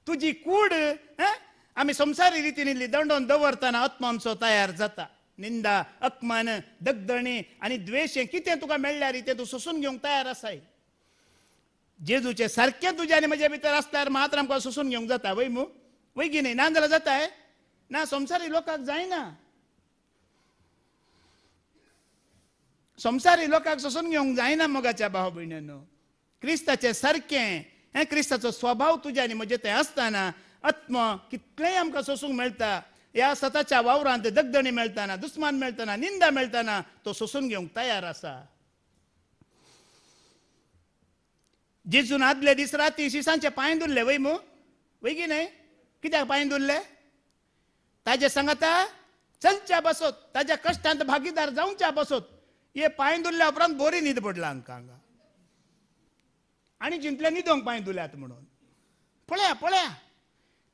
तुजी कूड आमी संवसारी रितीन दंडोवन दवरतना आत्मो आमचो तयार जाता. निंदा अपमान दगदणी आनी द्वेश कितें तुका मेळ्ळ्यार तें तूं सोसून घेवंक तयार आसाय. जेजूचे सारकें तुज्या आनी म्हज्या भितर आसल्यार मात्र आमकां सोसून घेवंक जाता. वय मू वय की न्ही? ना जाल्यार जाताय ना. संवसारी लोकांक जायना. संवसारी लोकांक सोसून घेवंक जायना मोगाच्या भाव भयणीनो. क्रिस्ताचें सारकें क्रिस्ताचो स्वभाव तुज्या आनी म्हजे थंय आसतना आत्मो कितलेंय आमकां सोसूंक मेळटा. ह्या सताच्या वावरांत दगदणी मेळटना, दुस्मान मेळटना, निंदा मेळटना तो सोसून घेवंक तयार आसा. जेजून आदले दीस राती शिसांचे पांय धुल्ले. वय मू वय की न्हय? कित्याक पांय धुल्ले? ताजे सांगाता चलच्या बसत, ताज्या कश्टांत भागीदार जावच्या बसत. हे पांय धुल्ल्या उपरांत बरी न्हीद पडला हांकां. आनी चिंतले न्हिदोंक पांय धुल्यात म्हणून. पळया पळया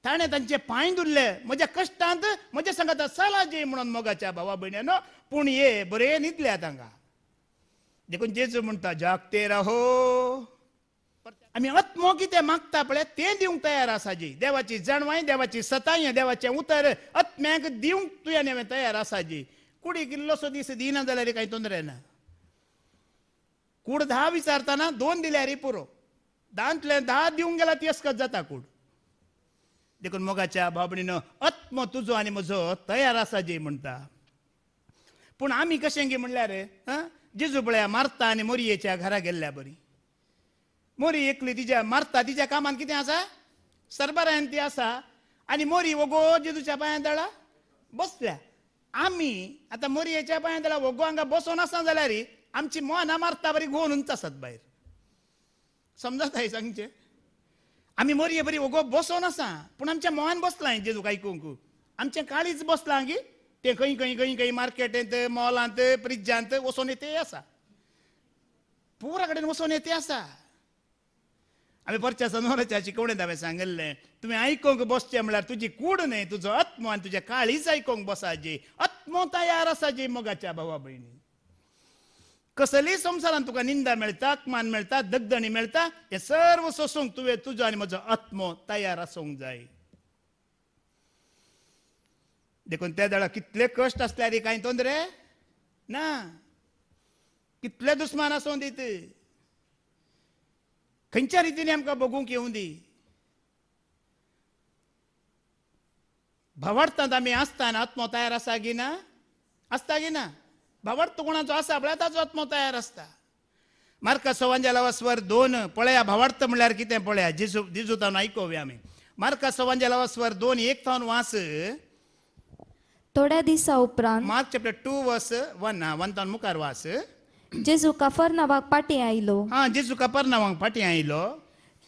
ताणें तांचे पांय धुल्ले. म्हज्या कश्टांत म्हज्या सांगाता चला जे म्हणून मोगाच्या भावा भयण्यांनो. पूण हे बरे न्हिदल्यात हांगा. देखून जेजू म्हणटा जागते राहो. आमी आत्मो कितें मागता पळय तें दिवंक तयार आसा. जी देवाची जाणवाय, देवाची सताय, देवाचें उतर आत्म्याक दिवंक तुवें आनी हांवें तयार आसा. जी कुडीक इल्लोसो दीस दिना जाल्यार कांय तोंदरे ना. कूड 10 विचारतना 2 दिल्यार पुरो. 10तले 10 दिवंक गेला ती अस्कत जाता कूड. देखून मोगाच्या भावणीनो आत्मो तुजो आनी म्हजो तयार आसा जी म्हणटा. पूण आमी कशें गे म्हणल्यार जेजू पळया मार्ता आनी मोरयेच्या घरा गेल्ल्या बरी. मोरी एकली तिच्या मार्ता तिच्या कामान कितें आसा? सरबरायन ती आसा. आनी मोरी वगो जेजूच्या पांयां दळा बसल्या. आमी आतां मोरयेच्या पांयां दळा वगो हांगा बसोन आसा जाल्यार आमची मोना मारता बरी घोवनूच आसात भायर. समजत हाय सांगचें? आमी मोरये बरी वगो बसोन आसा पूण आमच्या मोहान बसलां जेजूक आयकूंक. आमचें काळीच बसलां गी. तें खंय खंय खंय खंय मार्केटांत, मॉलांत, फ्रिजांत वचोन येते आसा. पुरा कडेन वचोन येते आसा. आमी परच्या सनोराच्या शिकवणेंत हांवें सांगिल्लें तुवें आयकोंक बसचें म्हळ्यार तुजी कूड न्हय, तुजो आत्मो आनी तुजें काळीज आयकोंक बसा. जी आत्मो तयार आसा जी मोगाच्या भावा भयणी. कसलीय संवसारांत तुका निंदा मेळटा, अपमान मेळटा, दगदणी मेळटा, हें सर्व सोसूंक तुवें तुजो आनी म्हजो आत्मो तयार आसूंक जाय. देखून त्या दाडा कितले कश्ट आसल्यार कांय तोंदरे ना. कितले दुस्मान आसूं दीत, खंयच्या रितीन आमकां भोगूंक येवं दी. भावार्थांत आमी आसतना आत्मो तयार आसा गी ना? आसता गी ना? भावार्थ कोणाचो आसा म्हळ्यार ताचो आत्मो तयार आसता. मार्कास एवांजेलिस्तावर 2 पळया भावार्थ म्हळ्यार कितें पळया. जेजू तावन आयकोवया आमी. मार्कास एवांजेलिस्तावर 2:1 थावन वाच. थोड्या दिसा उपरांत मार्क चॅप्टर 2 वर्स 1 थावन मुखार वाच. जेजू कफरनावाक पाटी आयलो. जेजू कफरनावाक फाटीं आयलो.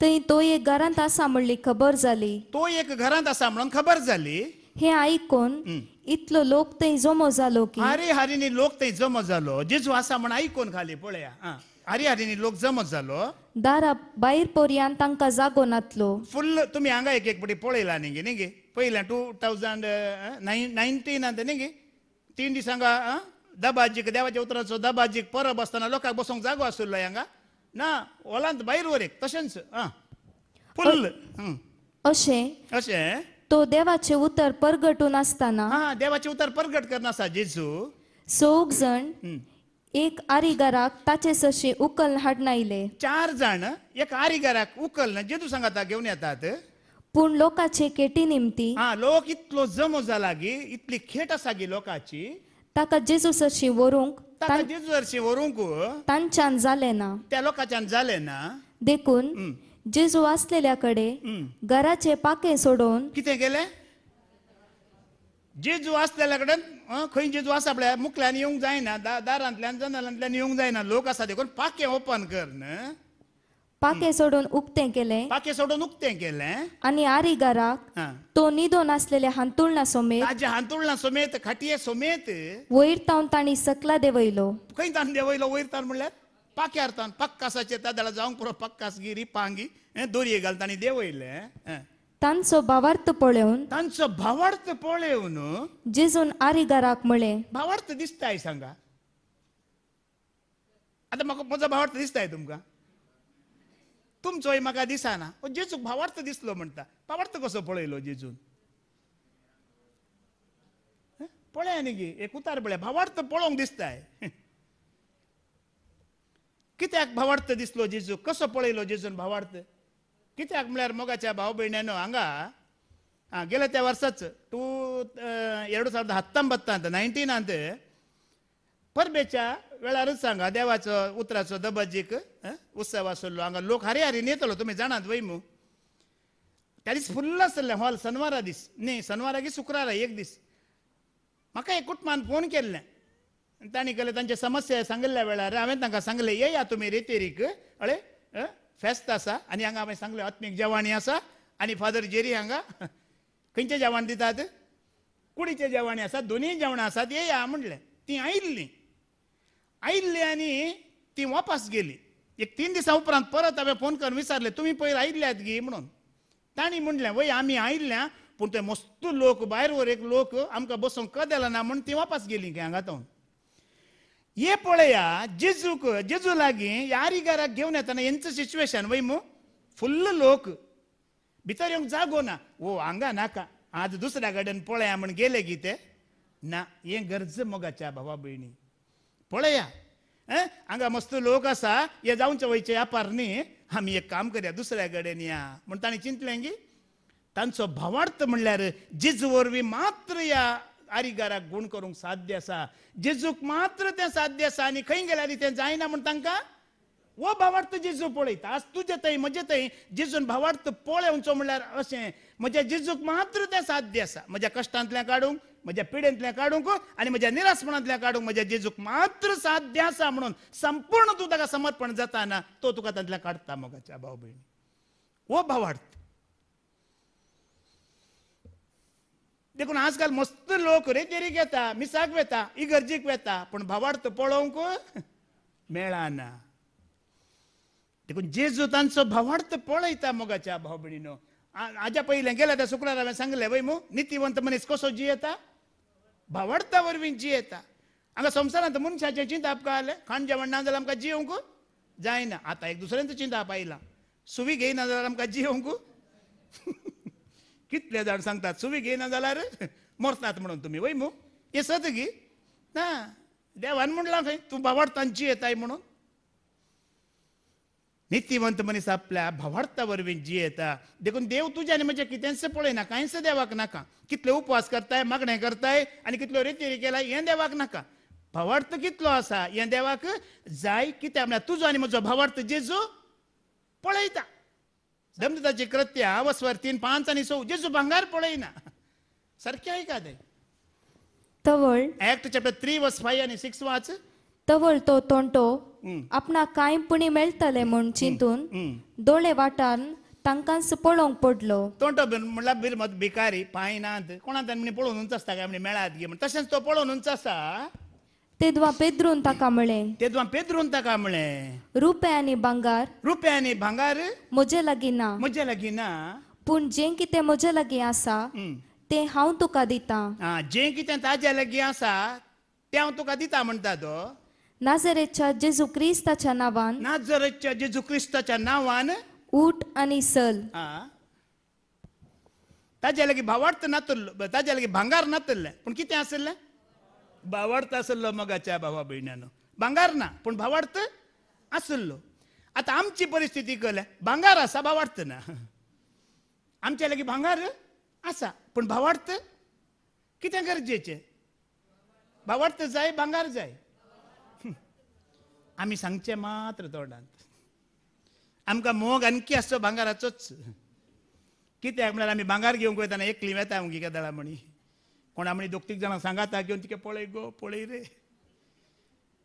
थंय तो एक घरांत आसा म्हणली खबर जाली. तो एक घरांत आसा म्हणून खबर जाली. हे आयकून इतलो लोक थंय जमो जालो की हारी हारीनी लोक थंय जमो जालो. जेजू आसा म्हण आयकून खाली पळया. हारी हारीनी लोक जमो जालो. दारा भायर पर्यंत तांकां जागो नातलो. फुल्ल तुमी हांगा एक पटी पळयला न्ही गे पयल्या 2019 न्ही गे 3 दिसांका दबाजीक देवाच्या उतराचो दबाजीक परब आसतना लोकांक बसोंक जागो आसलो हांगा ना. ओलांत भायर वरेक तशेंच फुल्ल अशें तो देवाचे उतर परगटून आसतना देवाचे उतर परगट करना आसा जेजू. 6 जण एक आरिगाराक ताचे सशे उकल हाडून आयले. 4 जाण एक आरिगाराक उकल जेजू सांगाता घेवन येतात. पूण लोकाचे केटी निमती हा लोक इतलो जमो जाला गी इतली खेट आसा गी लोकाची ताका जेजूस हरशी व्हरूंक ताका जेजू हरशी व्हरूंक तांच्यान जालें ना. त्या लोकांच्यान जालें ना. देखून जेजू आसलेल्या कडे घराचे पाके सोडून कितें केलें जेजू आसलेल्या कडेन खंय जेजू आसा आपल्या मुखल्यान येवंक जायना दारांतल्यान जनालांतल्यान येवंक जायना लोक आसा देखून पाकें ओपन कर न्हय पाके सोडून उक्तें केलें पाकें सोडून उक्तें केलें आनी आरिगाराक हा तो न्हिदोन आसलेल्या हांतुळणा समेत ताज्या हांतुळणा समेत खाटये समेत वयर तावन तांणी सकला देवयलो. खंय तान देवयलो वयर तान म्हणल्यार पाक्यार तान पक्कासाचे तादळा जावंक पुरो पक्कासगी रिपांगी दोरये घालता आनी देवयलें. तांचो भावार्थ पळोवन तांचो भावार्थ पळोवन जेजून आरिगाराक म्हळें, भावार्थ दिसताय सांगा. आतां म्हाका म्हजो भावार्थ दिसताय तुमकां तुमचोय म्हाका दिसना जेजूक भावार्थ दिसलो म्हणटा. भावार्थ कसो पळयलो जेजून पळया न्ही गे एक उतार पळया भावार्थ पळोवंक दिसताय. कित्याक भावार्थ दिसलो जेजूक कसो पळयलो जेजून भावार्थ कित्याक म्हळ्यार मोगाच्या भाव भयण्यानो हांगा गेल्या त्या वर्साच 2019 परबेच्या वेळारच सांगा देवाचो उतराचो दबाजीक उत्सव आसलो हांगा लोक हारी हारी नेतलो तुमी जाणात वय मू त्या दीस फुल्ल आसलें हॉल शनवारा दीस न्ही शनवारा की शुक्रारा एक दीस म्हाका एक कुटुंबान फोन केल्लें तांणी केलें तांचे समस्या सांगिल्ल्या वेळार हांवें तांकां सांगलें येया तुमी रेतेरीक अळे फेस्त आसा आनी हांगा हांवें सांगलें आत्मीक जेवाणी आसा आनी फादर जेरी हांगा खंयचें जेवण दितात कुडीचें जेवणी आसा दोनूय जेवणां आसात येया म्हणलें. तीं आयिल्लीं आनी ती वापस गेली. एक 3 दिसां उपरांत परत हांवें फोन करून विचारलें तुमी पयर आयिल्ल्यात गी म्हणून. तांणी म्हणलें वय आमी आयिल्ल्या पूण ते मस्त लोक भायर वर एक लोक आमकां बसोवंक कदेला ना म्हूण ती वापस गेली की हांगा तो हे पळया जेजू लागीं यारिगाराक घेवन येताना हेंचं सिच्युएशन वय मू फुल्ल लोक भितर येवंक जागो ना हांगा नाका आज दुसऱ्या कडेन पळया म्हण गेले गी ते ना हें गरज मोगाच्या भावा भयणी पळया हांगा मस्त लोक आसा हे जावचे वयचे व्यापार न्ही आमी एक काम करया दुसऱ्या कडेन या म्हण तांणी चिंतलें गी तांचो भावार्थ म्हणल्यार जेजू वरवीं मात्र ह्या आरिगाराक गूण करूंक साध्य आसा. जेजूक मात्र तें साध्य आसा आनी खंय गेल्यार तें जायना म्हण तांकां वो भावार्थ जेजू पळयता. आज तुजे थंय म्हजे थंय जेजून भावार्थ पळोवचो म्हणल्यार अशें म्हज्या जेजूक मात्र तें साध्य आसा. म्हज्या कश्टांतल्यान काडूंक म्हज्या पिडेंतल्यान काडूंक आनी म्हज्या निरासपणांतल्यान काडूंक म्हज्या जेजूक मात्र साध्य आसा म्हणून संपूर्ण तूं ताका समर्पण जाताना तो तुका तांतल्यान काडटा मोगाच्या भाव भयणी. वो भावार्थ देखून आजकाल मस्त लोक रेतेरीक येता मिसाक वेता इगर्जीक वेता पूण भावार्थ पळोवंक मेळना. देखून जेजू तांचो भावार्थ पळयता मोगाच्या भाव भयणीनो. हाज्या पयलें गेल्या त्या शुक्रार हांवें सांगलें वय मू नितीवंत मनीस कसो जियेता भावार्था वरवीं जियेता. हांगा संवसारांत मनशाचें चिंताप कळ्ळें खाण जेवण ना जाल्यार आमकां जियोंक जायना. आतां एक दुसऱ्यांचो चिंताप आयला सुवी घेयना जाल्यार आमकां जियोंक कितले जाण सांगतात सुवी घेयना जाल्यार मरतात म्हणून तुमी वय मू हे सत गी ना देवान म्हणलां खंय तूं भावार्थान जियेताय म्हणून. नितीवंत मनीस आपल्या भावार्था वरवीं जियेता. देखून देव तुज्या आनी म्हजें कितेंच पळयना कांयच देवाक नाका. कितले उपवास करताय मागणें करताय आनी कितल्यो रेतेरी केलाय हें देवाक नाका. भावार्थ कितलो आसा हें देवाक जाय. कित्याक म्हळ्यार तुजो आनी म्हजो भावार्थ जेजू पळयता. दमदताची कृत्या वसवर 3:5 आनी 6 जेजू भांगार पळयना सारकें आयका तें. तवळ एक्ट चॅप्टर 3 वर्स 5 आनी 6 वाच. तवळ तो तोंटो आपणाक कांयपणी मेळटलें म्हूण चिंतून दोळे वाटान तांकांच पळोवंक पडलो. तोंटो म्हणल्यार बिरमत भिकारी पांय नात कोणा तांणी पळोवन उंच आसता काय म्हणजे मेळात गे म्हण तशेंच तो पळोवन उंच आसा. तेदवा पेद्रून ताका म्हळें तेदवा पेद्रून ताका म्हळें रुपे आनी भांगार म्हजे लागीं ना म्हजे लागीं ना पूण जें कितें म्हजे लागीं आसा तें हांव तुका दितां. जें कितें ताज्या लागीं आसा तें हांव तुका दिता म्हणटा तो. नाजरेच्या जेजू क्रिस्ताच्या नांवान नाजरेच्या जेजू क्रिस्ताच्या नांवान उठ आनी चल. ताज्या लागीं भावार्थ नातल्लो ताज्या लागीं भांगार नातल्लें पूण कितें आसलें भावार्थ आसलो मोगाच्या भावा भयण्यानो. भांगार ना पूण भावार्थ आसलो. आतां आमची परिस्थिती कळ्ळ्या भांगार आसा भावार्थ ना. आमच्या लागीं भांगार आसा पूण भावार्थ कितें गरजेचें भावार्थ जाय भांगार जाय आमी सांगचें मात्र तोंडांत आमकां मोग आणखी आसचो भांगाराचोच कित्याक म्हळ्यार आमी भांगार घेवंक वयताना एकली वेता उगी केदळा म्हणी कोण आमी 2-3 जाणांक सांगाता घेवन तिके पळय गो पळय रे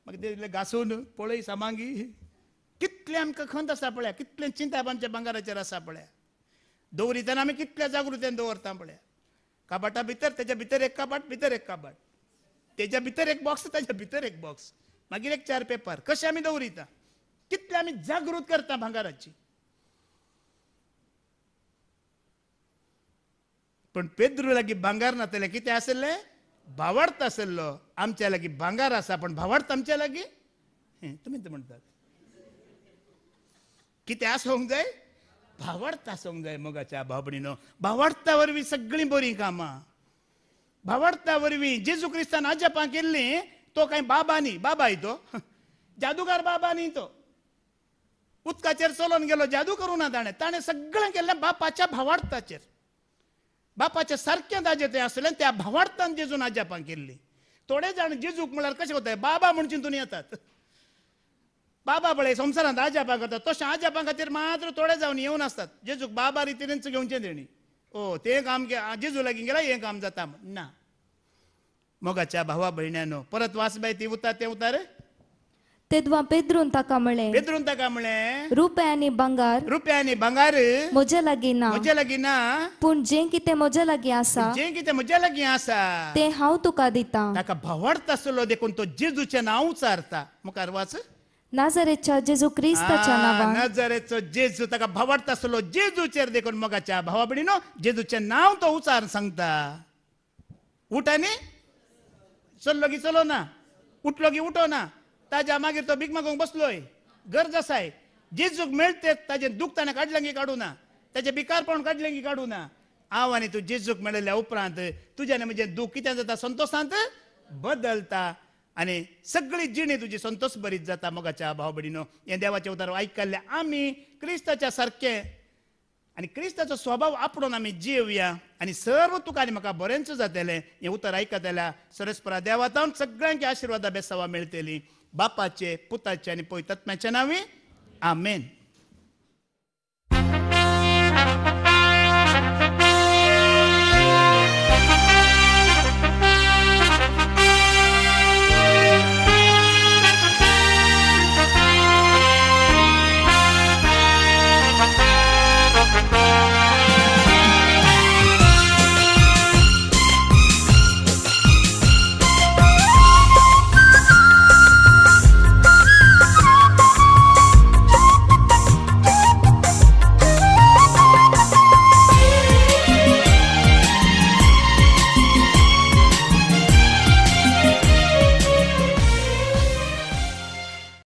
मागीर ते घासून पळय सामांगी कितलें आमकां खंत आसा पळया कितलें चिंता आमच्या भांगाराचेर आसा पळया दवरितना आमी कितल्या जागृतेन दवरता पळया काबाटा भितर तेच्या भितर एक काबाट भितर एक काबाट तेच्या भितर एक बॉक्स तेच्या भितर एक बॉक्स मागीर एक 4 पेपर कशें आमी दवरिता कितले आमी जागृत करता भांगाराची पण पेद्रू लागीं भांगार नासलें कितें आसलें भावार्थ आसलो आमच्या लागीं भांगार आसा पण भावार्थ आमच्या लागीं तुमी म्हणटात कितें आसोंक जाय भावार्थ आसोंक जाय मोगाच्या भाव भयणीनो भावार्था वरवीं सगळीं बरीं कामां भावार्था वरवीं जेजू क्रिस्तान आजापां केल्लीं तो कांय बाबा न्ही बाबा तो जादूगार बाबा न्ही तो उदकाचेर चलोवन गेलो जादू करूं ना ताणें सगळें केल्लें बापाच्या भावार्थाचेर बापाच्या सारकें ताजें तें आसलें त्या भावार्थान जेजून आजापां केल्ली थोडे जाण जेजूक म्हळ्यार कशें कोताय बाबा म्हणून चिंतून येतात बाबा पळय संवसारांत आजापां करतात तशें आजापां खातीर मात्र थोडे जावन येवन आसतात जेजूक बाबा रितीनच घेवचें तेणी तें काम जेजू लागीं गेल्यार हें काम जाता ना मोगाच्या भावा भयण्यानो परत वाचबाय ती उतार तें उतार तेदवा पेद्रून ताका म्हळें पेद्रून ताका म्हळें रुपये आनी भांगार म्हजे लागीं ना म्हजे लागीं ना पूण जें कितें म्हजे लागीं आसा जें कितें म्हज्या लागीं आसा तें हांव तुका दितां ताका भावार्थ आसलो देखून तो जेजूचें नांव उच्चारता मुखार वाच नाजरेच्या जेजू क्रिस्ताच्या नांवान नाजरेचो जेजू ताका भावार्थ आसलो जेजूचेर देखून मोगाच्या भावा भयणीनो जेजूचें नांव तो उच्चार सांगता उठ आनी चल्लो की चलो ना उठलो की उठो ना ताज्या मागीर तो भीक मागोंक बसलोय गरज आसाय जेजूक मेळटे ताजें दूख ताणें काडलें की काडूं ना ताजें भिकारपण काडलें की काडूं ना हांव आनी तूं जेजूक मेळिल्ल्या उपरांत तुजें आनी म्हजें दूख कितें जाता संतोशांत बदलता आनी सगळी जिणी तुजी संतोश बरीत जाता मोगाच्या भाव भयणीनो हें देवाचें उतार आयकल्लें आमी क्रिस्ताच्या सारकें आनी क्रिस्ताचो स्वभाव आपणून आमी जिवया आनी सर्व तुका आनी म्हाका बरेंच जातलें हें उतर आयकतल्या सरस्परा देवातावन सगळ्यांक आशिर्वादा बेसावा मेळटली बापाचे पुताचे आनी पवित्रात्म्याचे नांवी आमेन.